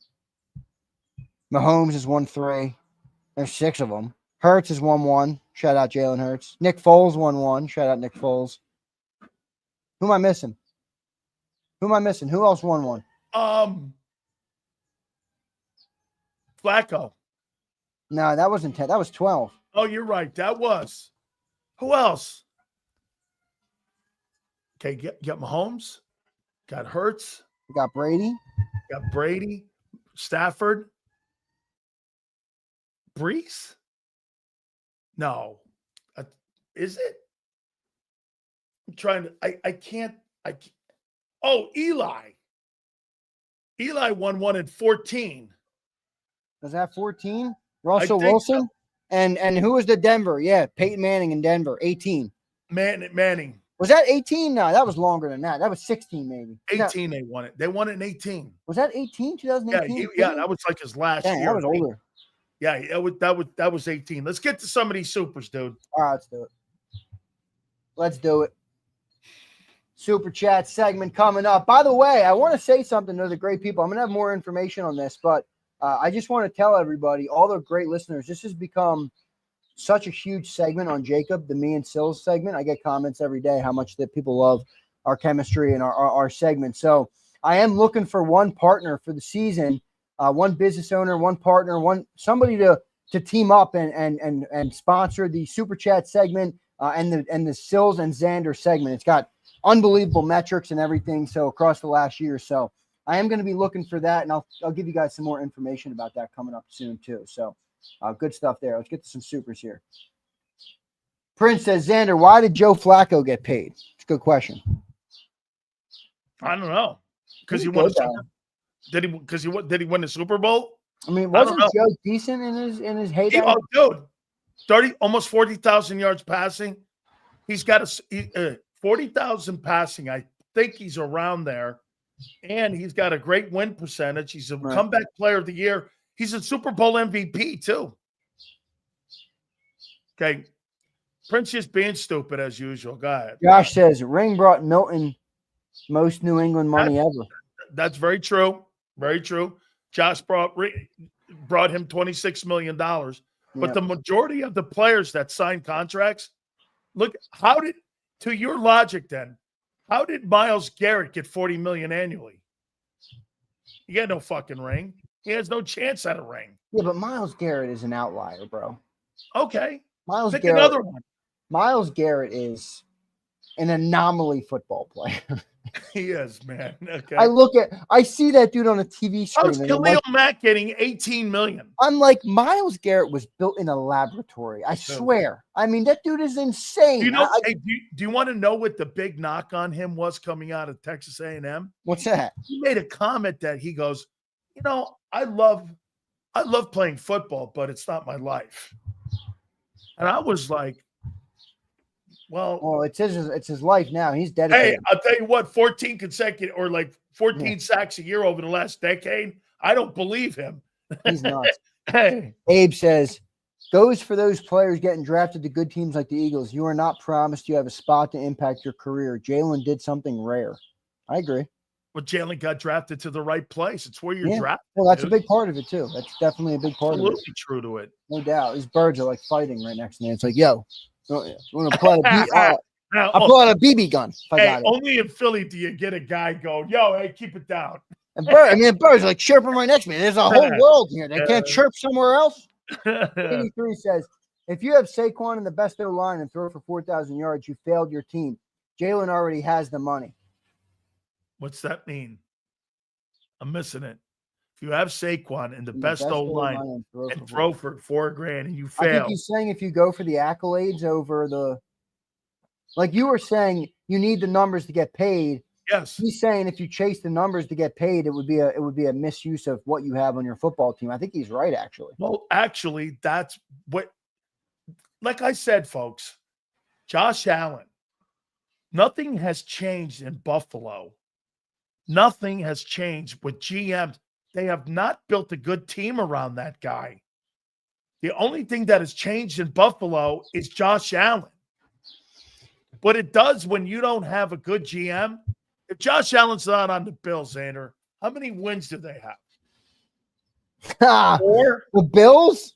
Mahomes has won 3. There's 6 of them. Hurts has won 1. Shout out Jalen Hurts. Nick Foles won 1. Shout out Nick Foles. Who am I missing? Who else won 1? Flacco. No, that wasn't 10. That was 12. Oh, you're right. That was. Who else? Okay, got Mahomes. Got Hurts. We got Brady. Got Brady. Stafford. Brees? No. Is it? I'm trying to. I can't. Oh, Eli. Eli won 1 in 14. Was that 14? Russell Wilson? So. And who was the Denver? Yeah, Peyton Manning in Denver, 18. Manning. Was that 18? No, that was longer than that. That was 16 maybe. 18 they won it. They won it in 18. Was that 18, 2018? Yeah, that was like his last year. That was older. Yeah, that was 18. Let's get to some of these supers, dude. All right, let's do it. Super chat segment coming up. By the way, I want to say something to the great people. I'm going to have more information on this, but I just want to tell everybody, all the great listeners, this has become such a huge segment on JAKIB, the me and Sills segment. I get comments every day how much that people love our chemistry and our segment. So I am looking for one partner for the season, one business owner, one partner, somebody to team up and sponsor the super chat segment and the Sills and Zander segment. It's got unbelievable metrics and everything. So across the last year, so I am going to be looking for that, and I'll give you guys some more information about that coming up soon too. So good stuff there. Let's get to some supers here. Prince says, Zander, why did Joe Flacco get paid? It's a good question. I don't know. Because he won. Did he win the Super Bowl? I mean, wasn't Joe decent in his heyday? Dude, almost 40,000 yards passing. He's got 40,000 passing. I think he's around there. And he's got a great win percentage. He's a comeback player of the year. He's a Super Bowl MVP, too. Okay. Prince just being stupid as usual. Go ahead. Josh says, Ring brought Milton most New England money ever. That's very true. Very true. Josh brought him $26 million. But the majority of the players that signed contracts, look, to your logic then, how did Myles Garrett get $40 million annually? He got no fucking ring. He has no chance at a ring. Yeah, but Myles Garrett is an outlier, bro. Okay. Myles Pick Garrett, another one. Myles Garrett is an anomaly football player. He is, man. Okay. I see that dude on a TV screen. How's Khalil Mack getting $18 million? I'm like, Myles Garrett was built in a laboratory. I swear. I mean, that dude is insane. You know, do you want to know what the big knock on him was coming out of Texas A&M? What's that? He made a comment that he goes, you know, I love playing football, but it's not my life. And I was like, well, it's his life now. He's dedicated. Hey, I'll tell you what, 14 consecutive or like 14 sacks a year over the last decade. I don't believe him. He's nuts. Hey, Abe says, goes for those players getting drafted to good teams like the Eagles. You are not promised you have a spot to impact your career. Jalen did something rare. I agree. Well, Jalen got drafted to the right place. It's where you're drafted. Well, that's a big part of it too. That's definitely a big part of it. Absolutely true to it. No doubt. These birds are like fighting right next to me. It's like, yo, I'm gonna pull out I'll pull out a BB gun. If I got it. Only in Philly do you get a guy going, yo, hey, keep it down. And birds are like chirping right next to me. There's a whole world here. They can't chirp somewhere else. 83 says, if you have Saquon in the best O-line and throw for 4,000 yards, you failed your team. Jalen already has the money. What's that mean? I'm missing it. If you have Saquon in the best O-line and throw for $4,000 and you fail. I think he's saying if you go for the accolades over the, like you were saying, you need the numbers to get paid. Yes. He's saying if you chase the numbers to get paid, it would be a misuse of what you have on your football team. I think he's right, actually. Well, actually, that's what, like I said, folks, Josh Allen, nothing has changed in Buffalo. Nothing has changed with GMs. They have not built a good team around that guy. The only thing that has changed in Buffalo is Josh Allen. But it does when you don't have a good GM. If Josh Allen's not on the Bills, Zander, how many wins do they have? 4? The Bills?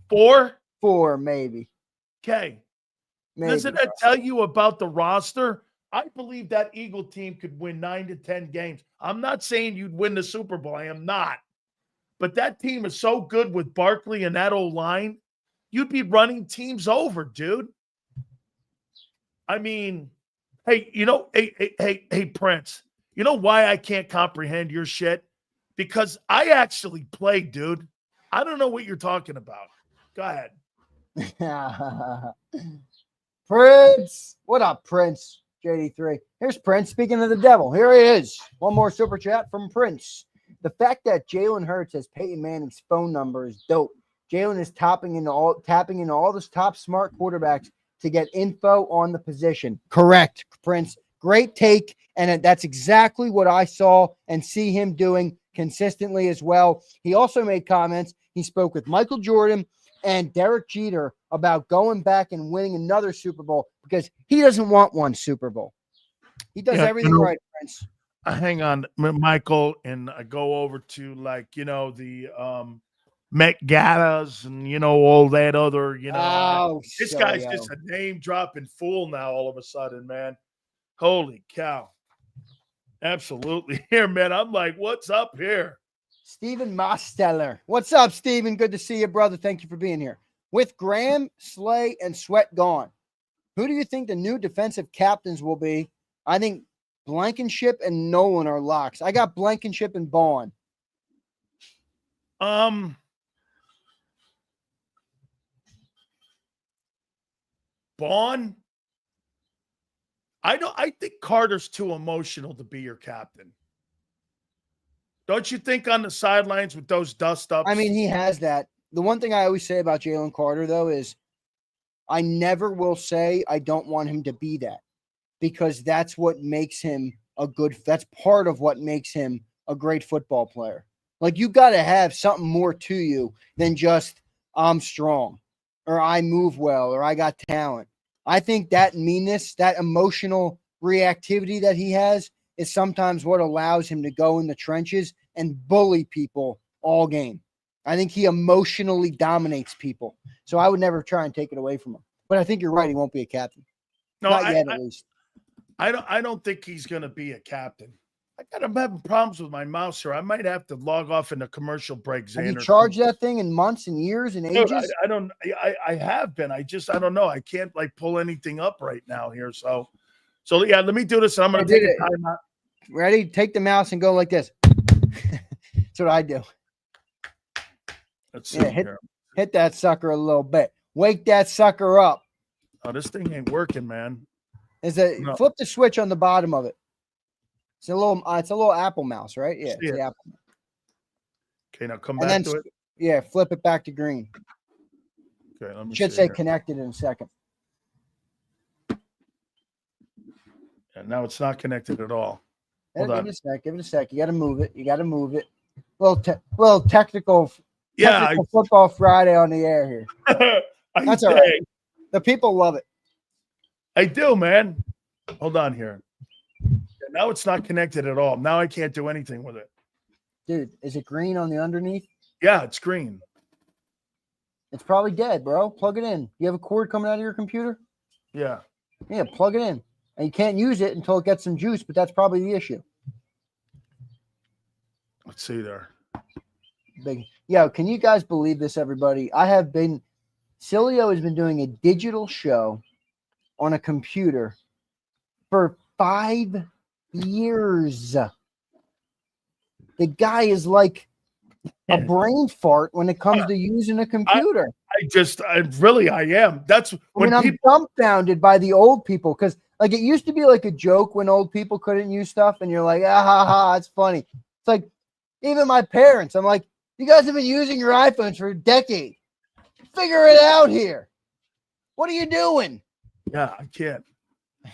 4? 4, maybe. Okay. Doesn't that tell you about the roster? I believe that Eagle team could win 9 to 10 games. I'm not saying you'd win the Super Bowl. I am not. But that team is so good with Barkley and that O-line, you'd be running teams over, dude. I mean, hey, hey, Prince, you know why I can't comprehend your shit? Because I actually played, dude. I don't know what you're talking about. Go ahead. Prince. What up, Prince? JD3. Here's Prince speaking of the devil. Here he is. One more super chat from Prince. The fact that Jalen Hurts has Peyton Manning's phone number is dope. Jalen is tapping into all those top smart quarterbacks to get info on the position. Correct, Prince. Great take. And that's exactly what I saw and see him doing consistently as well. He also made comments. He spoke with Michael Jordan and Derek Jeter about going back and winning another Super Bowl because he doesn't want one Super Bowl. He does everything right, Prince. Hang on, Michael, and I go over to the Met Galas and all that other this guy's just a name dropping fool now all of a sudden, man. Holy cow. Absolutely. Here, man. I'm like, what's up here? Steven Mosteller. What's up, Steven? Good to see you, brother. Thank you for being here. With Graham, Slay, and Sweat gone, who do you think the new defensive captains will be? I think Blankenship and Nolan are locks. I got Blankenship and Bond. Bond? I think Carter's too emotional to be your captain. Don't you think on the sidelines with those dust-ups? I mean, he has that. The one thing I always say about Jalen Carter, though, is I never will say I don't want him to be that because that's what makes him that's part of what makes him a great football player. Like, you got to have something more to you than just I'm strong or I move well or I got talent. I think that meanness, that emotional reactivity that he has is sometimes what allows him to go in the trenches and bully people all game. I think he emotionally dominates people. So I would never try and take it away from him. But I think you're right. He won't be a captain. No, Not yet, at least. I don't think he's going to be a captain. I'm having problems with my mouse here. I might have to log off in a commercial break. Have you charged that thing in months and years and ages? I have been. I don't know. I can't pull anything up right now here. So So, yeah, let me do this. I'm going to take a timeout. Ready? Take the mouse and go like this. That's what I do. Let's see here. Hit that sucker a little bit. Wake that sucker up. Oh, this thing ain't working, man. Flip the switch on the bottom of it. It's a little Apple mouse, right? Yeah, it's the Apple. Okay, now come back to it. Yeah, flip it back to green. Okay, let me should say connected in a second. And now it's not connected at all. Hold on. Give it a sec. You got to move it. Little technical football Friday on the air here. That's all right. The people love it. I do, man. Hold on here. Now it's not connected at all. Now I can't do anything with it. Dude, is it green on the underneath? Yeah, it's green. It's probably dead, bro. Plug it in. You have a cord coming out of your computer? Yeah. Yeah, plug it in. And you can't use it until it gets some juice, but that's probably the issue. Let's see there. Yo, can you guys believe this, everybody? Sileo has been doing a digital show on a computer for 5 years. The guy is like a brain fart when it comes to using a computer. I am. That's when I'm dumbfounded by the old people, because like it used to be like a joke when old people couldn't use stuff, and you're like, ah ha ha, it's funny. It's like even my parents, I'm like, you guys have been using your iPhones for a decade. Figure it out here. What are you doing? Yeah, I can't.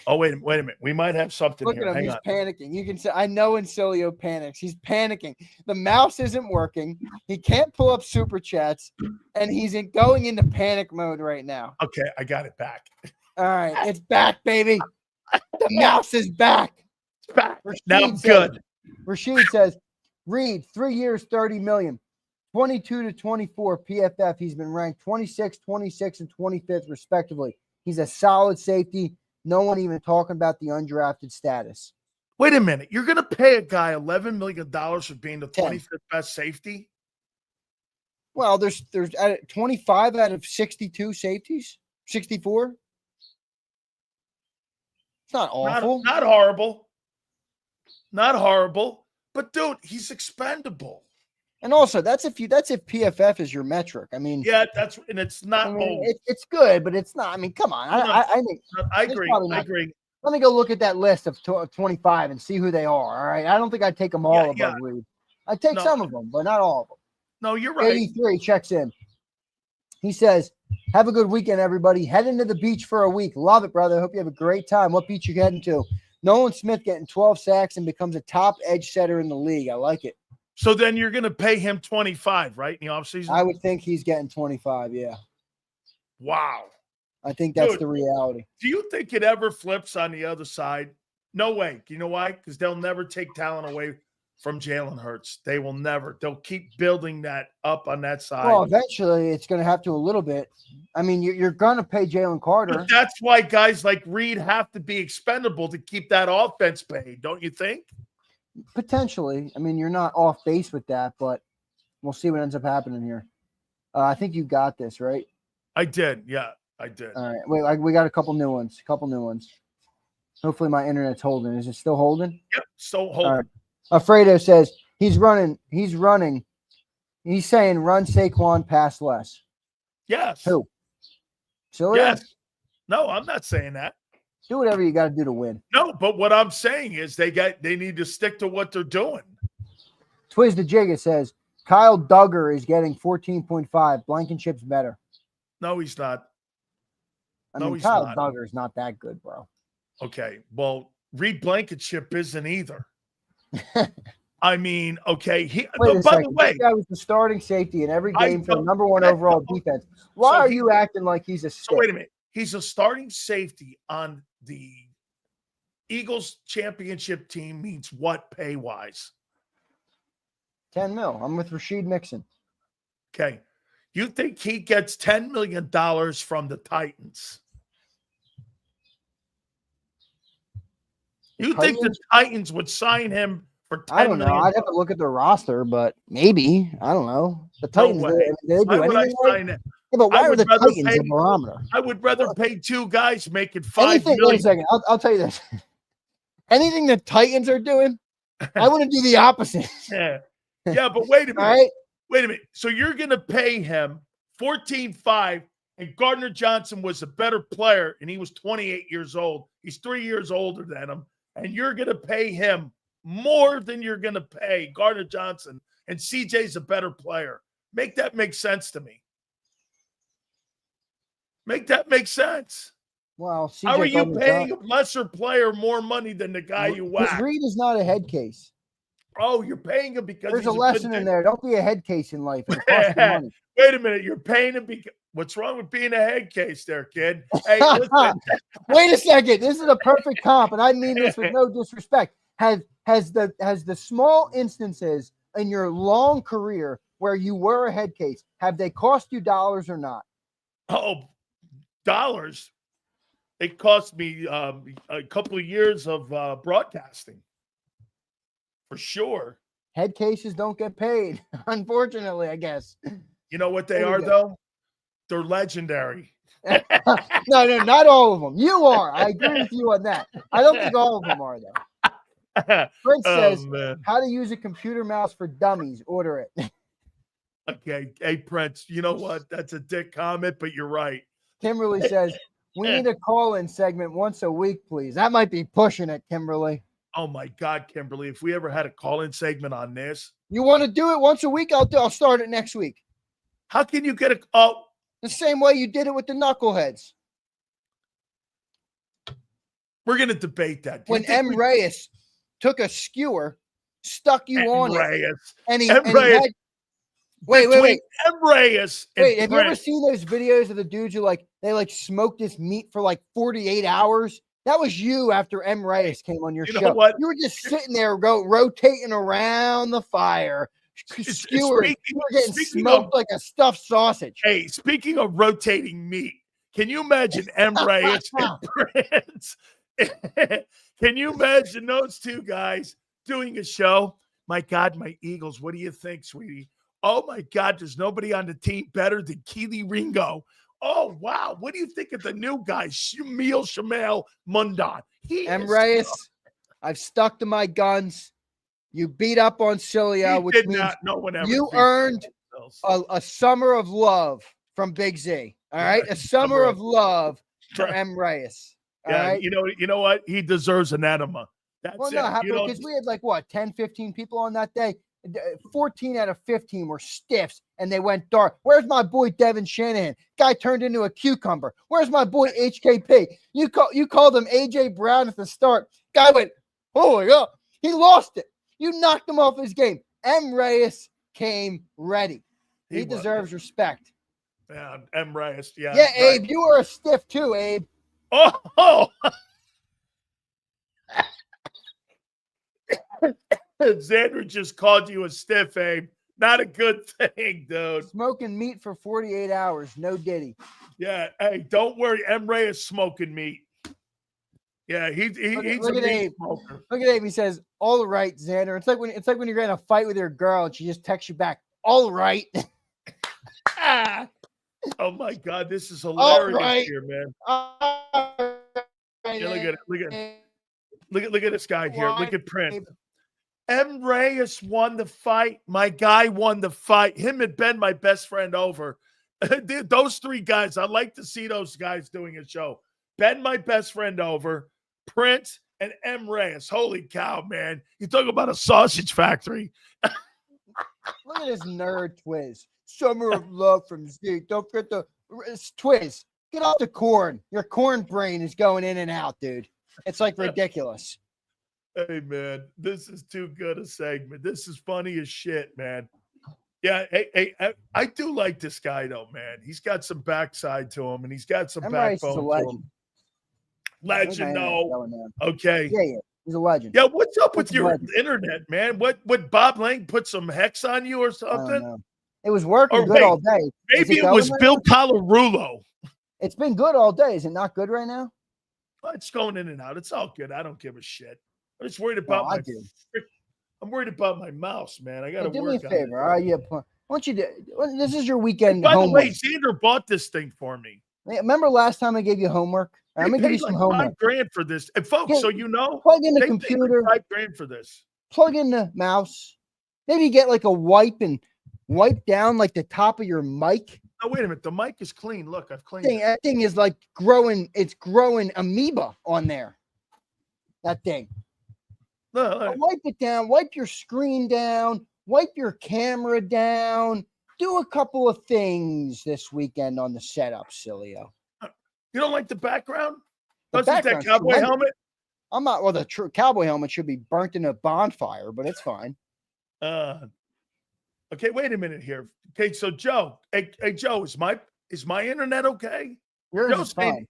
Oh, wait a minute. We might have something Look here. at him. He's panicking. You can say, I know when Sileo panics. He's panicking. The mouse isn't working. He can't pull up super chats, and he's going into panic mode right now. Okay, I got it back. All right, it's back, baby. The mouse is back. It's back. Now I'm good. Rashid says, Reed, 3 years, 30 million. 22 to 24 PFF. He's been ranked 26, 26, and 25th, respectively. He's a solid safety. No one even talking about the undrafted status. Wait a minute. You're going to pay a guy $11 million for being the 25th best safety? Well, there's 25 out of 62 safeties, 64. It's not awful. Not horrible. Not horrible. But, dude, he's expendable. And also, that's if PFF is your metric. I mean, yeah, and it's not. It's good, but it's not. I mean, come on. I agree. I agree. Let me go look at that list of 25 and see who they are. All right, I don't think I'd take them all above Reed. I'd take some of them, but not all of them. No, you're right. 83 checks in. He says, "Have a good weekend, everybody. Head into the beach for a week. Love it, brother. Hope you have a great time. What beach you heading to?" Nolan Smith getting 12 sacks and becomes a top edge setter in the league. I like it. So then you're going to pay him 25, right, in the offseason? I would think he's getting 25, yeah. Wow. I think that's the reality. Do you think it ever flips on the other side? No way. You know why? Because they'll never take talent away from Jalen Hurts. They will never. They'll keep building that up on that side. Well, eventually it's going to have to a little bit. I mean, you're going to pay Jalen Carter. But that's why guys like Reed have to be expendable to keep that offense paid, don't you think? Potentially. I mean, you're not off base with that, but we'll see what ends up happening here. I think you got this, right? I did. Yeah, I did. All right. Wait, we got a couple new ones. Hopefully my internet's holding. Is it still holding? Yep, still holding. Right. Alfredo says he's running. He's saying run Saquon, pass less. Yes. Who? Sileo? Yes. No, I'm not saying that. Do whatever you got to do to win. No, but what I'm saying is they need to stick to what they're doing. Twiz the Jigga says Kyle Duggar is getting 14.5. Blankenship's better. No, he's not. Kyle Duggar is not that good, bro. Okay. Well, Reed Blankenship isn't either. I mean, okay. By the way, this guy was the starting safety in every game for the number one overall defense. Why are you acting like he's a stick? So wait a minute. He's a starting safety on the Eagles championship team. Means what pay-wise? 10 mil. I'm with Rashid Mixon. Okay. You think he gets $10 million from the Titans? You think the Titans would sign him for $10 I don't know. million? I'd have to look at their roster, but maybe. I don't know. The Titans, No way. they do anything. Yeah, but why I are would the rather Titans pay. a barometer? I would rather pay two guys making $5 Anything. Wait a million. second. I'll tell you this. Anything the Titans are doing, I want to do the opposite. Yeah, yeah, but wait a minute. All right. Wait a minute. So you're going to pay him 14.5, and Gardner Johnson was a better player, and he was 28 years old. He's 3 years older than him, and you're going to pay him more than you're going to pay Gardner Johnson, and CJ's a better player. Make that make sense to me. Make that make sense. Well, CJ how are you Gardner paying Johnson, a lesser player more money than the guy you because whacked? Reed is not a head case. Oh, you're paying him because There's he's a lesson in there. Don't be a head case in life. It costs you money. Wait a minute. You're paying him because what's wrong with being a head case there, kid? Hey, listen. Wait a second. This is a perfect comp, and I mean this with no disrespect. Has the small instances in your long career where you were a head case, have they cost you dollars or not? Oh, dollars. It cost me a couple of years of broadcasting. For sure. Head cases don't get paid, unfortunately, I guess. You know what they are, though? They're legendary. No, not all of them. You are. I agree with you on that. I don't think all of them are, though. Prince says, how to use a computer mouse for dummies. Order it. Okay. Hey, Prince, you know what? That's a dick comment, but you're right. Kimberly says, we need a call-in segment once a week, please. That might be pushing it, Kimberly. Oh, my God, Kimberly. If we ever had a call-in segment on this. You want to do it once a week? I'll start it next week. How can you get a – oh. The same way you did it with the knuckleheads. We're going to debate that. When M. Reyes took a skewer, stuck you on it. And he had – Wait. M. Reyes and Wait, have you ever seen those videos of the dudes who they smoked this meat for 48 hours? That was you after M. Reyes came on your show. Know what? You were just sitting there rotating around the fire, skewering. You were getting smoked like a stuffed sausage. Hey, speaking of rotating meat, can you imagine M. Reyes and Prince? Can you imagine those two guys doing a show? My God, my Eagles, what do you think, sweetie? Oh, my God, there's nobody on the team better than Keely Ringo. Oh, wow. What do you think of the new guy, Shamil Mundon? M. Reyes, I've stuck to my guns. You beat up on Sileo, which means you earned a summer of love from Big Z. All right? A summer of love for M. Reyes. All right? You know what? He deserves an enema. That's because we had 10, 15 people on that day. 14 out of 15 were stiffs, and they went dark. Where's my boy Devin Shanahan? Guy turned into a cucumber. Where's my boy HKP? You called him AJ Brown at the start. Guy went, oh my God, he lost it. You knocked him off his game. M. Reyes came ready. He deserves respect. Yeah, M. Reyes. Yeah. Yeah, Abe, you were a stiff too, Abe. Oh. Zander just called you a stiff, Abe. Not a good thing, dude. Smoking meat for 48 hours. No diddy. Yeah. Hey, don't worry. M. Reyes smoking meat. Yeah, he's look a at meat Abe. smoker. Look at Abe. He says, all right, Zander. It's like when you're in a fight with your girl and she just texts you back, all right. Oh my God, this is hilarious here, man. Yeah, Look at this guy here. Look at Prince. M. Reyes won the fight. My guy won the fight. Him and Ben, my best friend, over. Those three guys, I'd like to see those guys doing a show. Ben, my best friend, over. Prince and M. Reyes. Holy cow, man. You talk about a sausage factory. Look at this nerd Twiz. Summer of love from Z. Don't get the Twiz. Get off the corn. Your corn brain is going in and out, dude. It's ridiculous. Hey, man, this is too good a segment. This is funny as shit, man. Yeah, hey, I do like this guy, though, man. He's got some backside to him, and he's got some backbone to him. Legend, no. Okay. Yeah. He's a legend. Yeah, what's up with your internet, man? What Bob Lang put some hex on you or something? It was working good all day. Maybe it was Bill Colarulo. It's been good all day. Is it not good right now? Well, it's going in and out. It's all good. I don't give a shit. I'm just worried about I'm worried about my mouse, man. I got to work on it. Do me a favor. Why don't you do? This is your weekend By the homework. way, Zander bought this thing for me. Remember last time I gave you homework? I'm gonna give you some homework. $5,000 for this, and folks, so you know, plug in the they computer. $5,000 for this. Plug in the mouse. Maybe get like a wipe and wipe down like the top of your mic. Oh, wait a minute. The mic is clean. Look, I've cleaned it. That thing is like growing. It's growing amoeba on there. That thing. Look. Wipe it down. Wipe your screen down. Wipe your camera down. Do a couple of things this weekend on the setup, Sileo. You don't like the background? The Doesn't that cowboy helmet? I'm not. Well, the cowboy helmet should be burnt in a bonfire, but it's fine. Okay, wait a minute here. Okay, so Joe, hey Joe, is my internet okay? Yours is fine.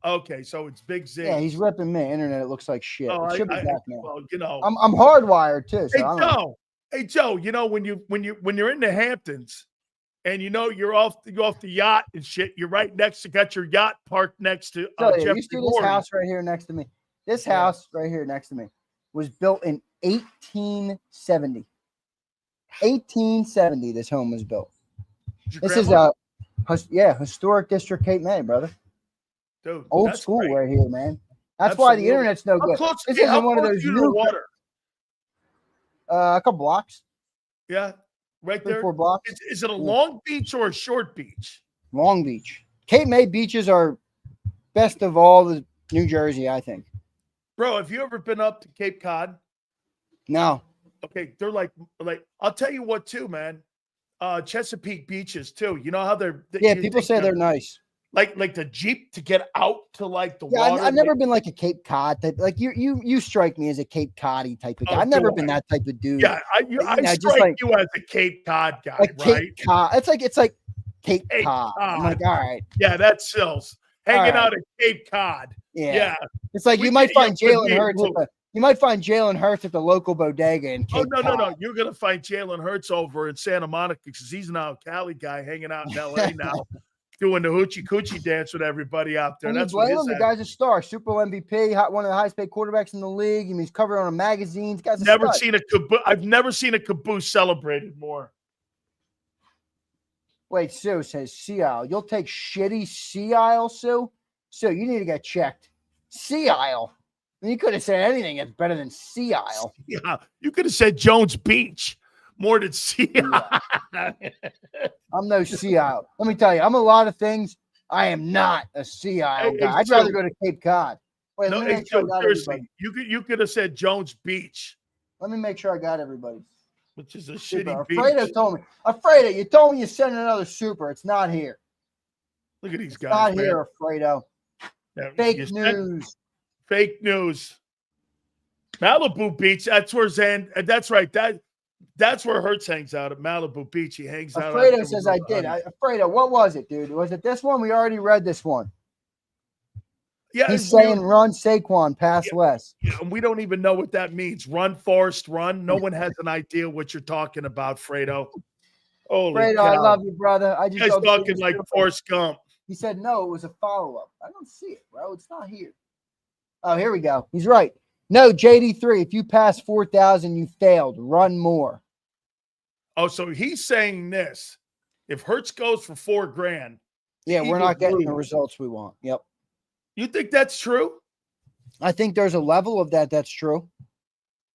Okay, so it's Big Z. Yeah, he's ripping me. Internet, it looks like shit. Oh, it should be back now. Well, you know, I'm hardwired too. So hey Joe, you know when you're in the Hamptons, and you know you're off the yacht and shit, you're right next to got your yacht parked next to. You see this house right here next to me. This house right here next to me was built in 1870. 1870. This home was built. This is historic district, Cape May, brother. Dude, old school great. Right here, man. That's Absolutely. Why the internet's no good. This isn't one of those new water. A couple blocks. Yeah, right there. 4 blocks. Is it a long beach or a short beach? Long Beach. Cape May beaches are best of all the New Jersey, I think. Bro, have you ever been up to Cape Cod? No. Okay, they're like I'll tell you what too, man. Chesapeake beaches too. You know how they're people say they're nice. Like the Jeep to get out to like the water. I've never been like a Cape Cod type. Like you strike me as a Cape Coddy type of guy. I've never been that type of dude. Yeah, I strike you as a Cape Cod guy, like right? Cape Cod. It's like Cape Cod. I'm like, all right. Yeah, that's Sills. Hanging out at Cape Cod. Yeah. It's like you might find Jalen Hurts you might find Jalen Hurts at the local bodega in Cape Cod. No. You're gonna find Jalen Hurts over in Santa Monica because he's now a Cali guy hanging out in LA now. Doing the hoochie coochie dance with everybody out there. That's what the guy's a star, Super Bowl MVP, one of the highest paid quarterbacks in the league. I mean, he's covered on a magazine. I've never seen a caboose celebrated more. Wait, Sue says Sea Isle. You'll take shitty Sea Isle, Sue? Sue, you need to get checked. Sea Isle. You could have said anything that's better than Sea Isle. Yeah, you could have said Jones Beach more than Sea Isle. I'm no Sea Isle. Let me tell you, I'm a lot of things. I am not a Sea Isle guy. I'd rather go to Cape Cod. Wait, let me make sure I got everybody. You could have said Jones Beach. Let me make sure I got everybody. Which is a shitty beach. Alfredo told me. Alfredo, you told me you sent another super. It's not here. Look at these guys. Not here, Alfredo. Yeah, Fake news. Fake news. Malibu Beach. That's where that's right. That's where Hurts hangs out at Malibu Beach. He hangs out. Alfredo says I did. Alfredo, what was it, dude? Was it this one? We already read this one. Yeah, he's saying run Saquon, pass less. Yeah, and we don't even know what that means. Run, Forrest, run. No one has an idea what you're talking about, Fredo. Holy Fredo, cow. I love you, brother. I just talking like Forrest Gump. He said no, it was a follow-up. I don't see it, bro. It's not here. Oh, here we go. He's right. No, JD3, if you pass 4,000, you failed. Run more. Oh, so he's saying this. If Hurts goes for $4,000. Yeah, we're not getting the results we want. Yep. You think that's true? I think there's a level of that's true.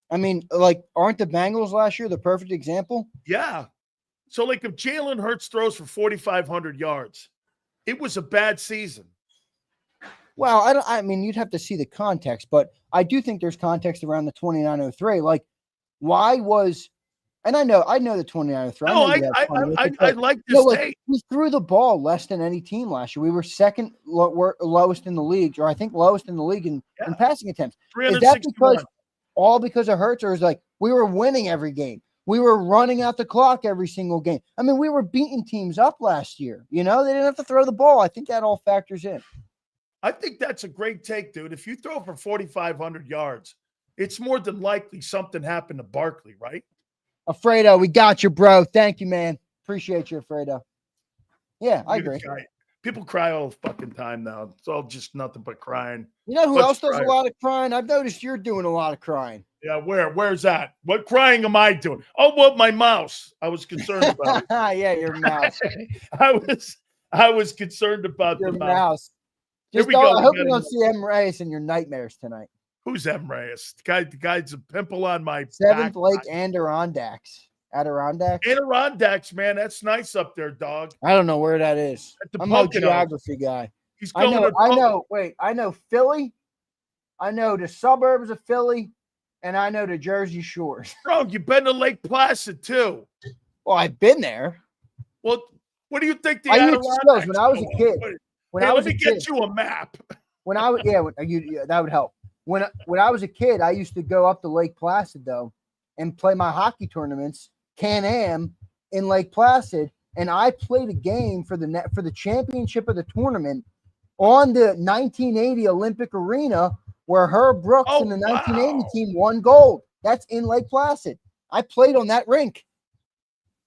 I mean, like, aren't the Bengals last year the perfect example? Yeah. So, like, if Jalen Hurts throws for 4,500 yards, it was a bad season. Well, I mean, you'd have to see the context, but I do think there's context around the 2903. Like, why was, and I know the 2903. No, I like this take. We threw the ball less than any team last year. We were second lowest in the league, or I think lowest in the league in passing attempts. Is that because of Hurts, or is like we were winning every game? We were running out the clock every single game. I mean, we were beating teams up last year. You know, they didn't have to throw the ball. I think that all factors in. I think that's a great take, dude. If you throw for 4,500 yards, it's more than likely something happened to Barkley, right? Alfredo, we got you, bro. Thank you, man. Appreciate you, Alfredo. Yeah, I agree. People cry all the fucking time now. It's all just nothing but crying. You know who else does a lot of crying? I've noticed you're doing a lot of crying. Yeah, where's that? What crying am I doing? Oh, well, my mouse. I was concerned about it. Yeah, your mouse. I was concerned about Your the mouse. mouse. Here Just we go. I hope you don't see M. Reyes in your nightmares tonight. Who's M. Reyes? The guy's a pimple on my Seventh back. Lake Adirondacks. Adirondacks, man. That's nice up there, dog. I don't know where that is. I'm no geography guy. He's I know. Wait, I know Philly. I know the suburbs of Philly, and I know the Jersey Shores. Bro, you've been to Lake Placid too. Well, I've been there. Well, what do you think the Adirondacks? When I was a kid. Let me get you a map. When I was that would help. When I was a kid, I used to go up to Lake Placid though, and play my hockey tournaments, Can-Am in Lake Placid, and I played a game for the championship of the tournament on the 1980 Olympic Arena, where Herb Brooks and the 1980 team won gold. That's in Lake Placid. I played on that rink.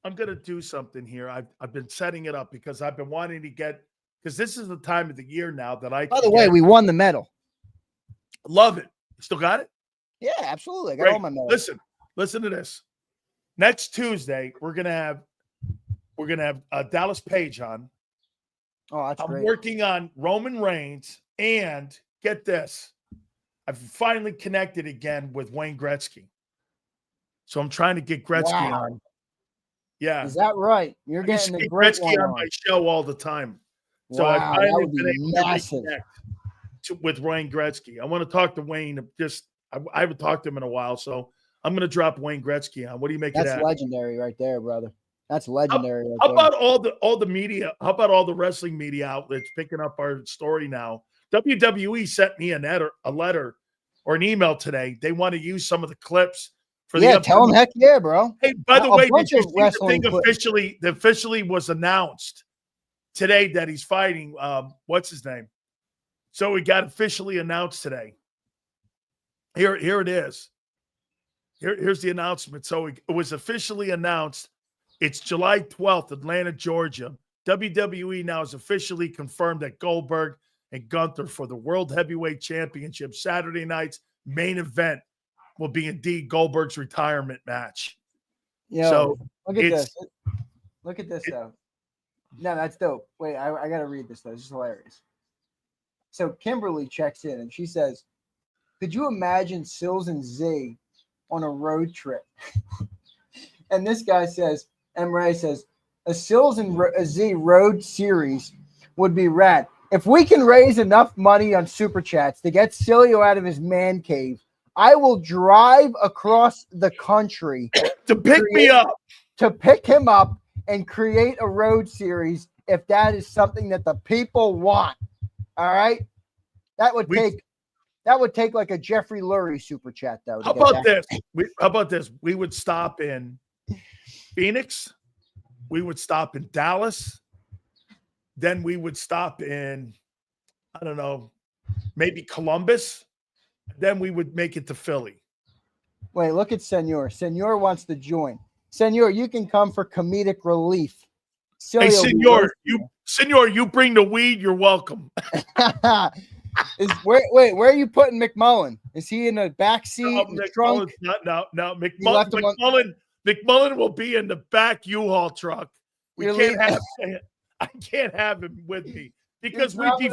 I'm going to do something here. I've been setting it up because I've been wanting to get, because this is the time of the year now that I can By the way, we won the medal. Love it. You still got it? Yeah, absolutely. I got all my medals. Listen to this. Next Tuesday, we're going to have Dallas Page on. Oh, that's great. I'm working on Roman Reigns, and get this. I've finally connected again with Wayne Gretzky. So I'm trying to get Gretzky on. Yeah. Is that right? You're getting the Gretzky on my show all the time. So I finally been able to reconnect with Wayne Gretzky. I want to talk to Wayne. I haven't talked to him in a while, so I'm going to drop Wayne Gretzky on. What do you make of that? That's legendary right there, brother. That's legendary. How about all the media? How about all the wrestling media outlets picking up our story now? WWE sent me a letter or an email today. They want to use some of the clips for the tell them heck yeah, bro. Hey, by the way, did you see the thing officially was announced today that he's fighting? What's his name? So it got officially announced today. Here it is. Here's the announcement. So it was officially announced. It's July 12th, Atlanta, Georgia. WWE now has officially confirmed that Goldberg and Gunther for the World Heavyweight Championship Saturday night's main event will be indeed Goldberg's retirement match. So look at this. Look at this, though. No, that's dope. Wait, I got to read this, though. This is hilarious. So Kimberly checks in, and she says, could you imagine Sills and Z on a road trip? And this guy says, M. Ray says, a Sills and a Z road series would be rad. If we can raise enough money on Super Chats to get Sileo out of his man cave, I will drive across the country to pick him up and create a road series if that is something that the people want. All right? That would take like a Jeffrey Lurie Super Chat, though. How about this? We would stop in Phoenix. We would stop in Dallas. Then we would stop in, I don't know, maybe Columbus. Then we would make it to Philly. Wait, look at Senor. Senor wants to join. Senor, you can come for comedic relief. Hey, Senor, you bring the weed, you're welcome. Where are you putting McMullen? Is he in the back seat? No, McMullen will be in the back U-Haul truck. I can't have him with me because we'd be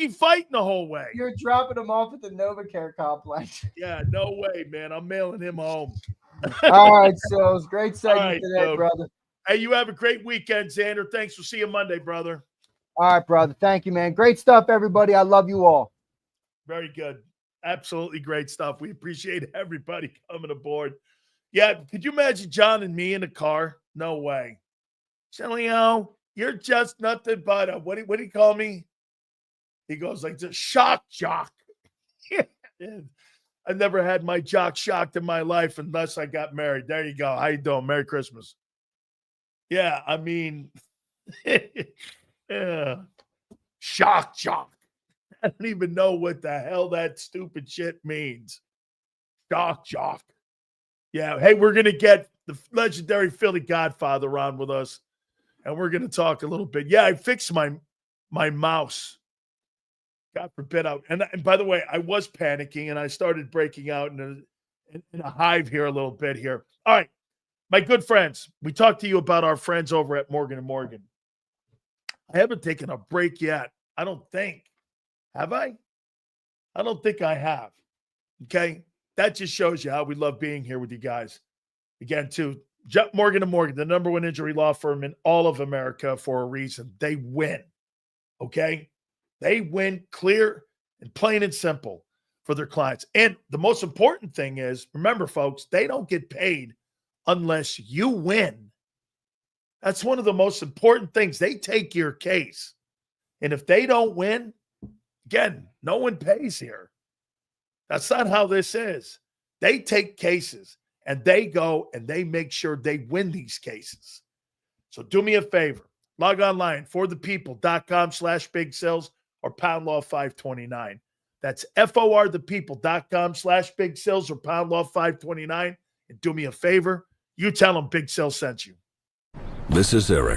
fighting the whole way. You're dropping him off at the NovaCare complex. Yeah, no way, man. I'm mailing him home. All right, so it was great segment today, brother. Hey, you have a great weekend, Zander. Thanks for seeing Monday, brother. All right, brother. Thank you, man. Great stuff, everybody. I love you all. Very good. Absolutely great stuff. We appreciate everybody coming aboard. Yeah, could you imagine John and me in the car? No way. Sileo, you're just nothing but a, what do you call me? He goes like the shock jock. I've never had my jock shocked in my life unless I got married. There you go. How you doing? Merry Christmas. Yeah, I mean, yeah. Shock jock. I don't even know what the hell that stupid shit means. Shock jock. Yeah, hey, we're going to get the legendary Philly Godfather on with us, and we're going to talk a little bit. Yeah, I fixed my mouse. God forbid. And by the way, I was panicking and I started breaking out in a hive here a little bit here. All right, my good friends, we talked to you about our friends over at Morgan & Morgan. I haven't taken a break yet. I don't think. Have I? I don't think I have. Okay? That just shows you how we love being here with you guys. Again, too, Morgan & Morgan, the number one injury law firm in all of America for a reason. They win. Okay? They win clear and plain and simple for their clients. And the most important thing is, remember, folks, they don't get paid unless you win. That's one of the most important things. They take your case. And if they don't win, again, no one pays here. That's not how this is. They take cases and they go and they make sure they win these cases. So do me a favor. Log online forthepeople.com/big sales or pound law 529. That's forthepeople.com/big sales or pound law 529. And do me a favor. You tell them Big Sales sent you. This is Eric,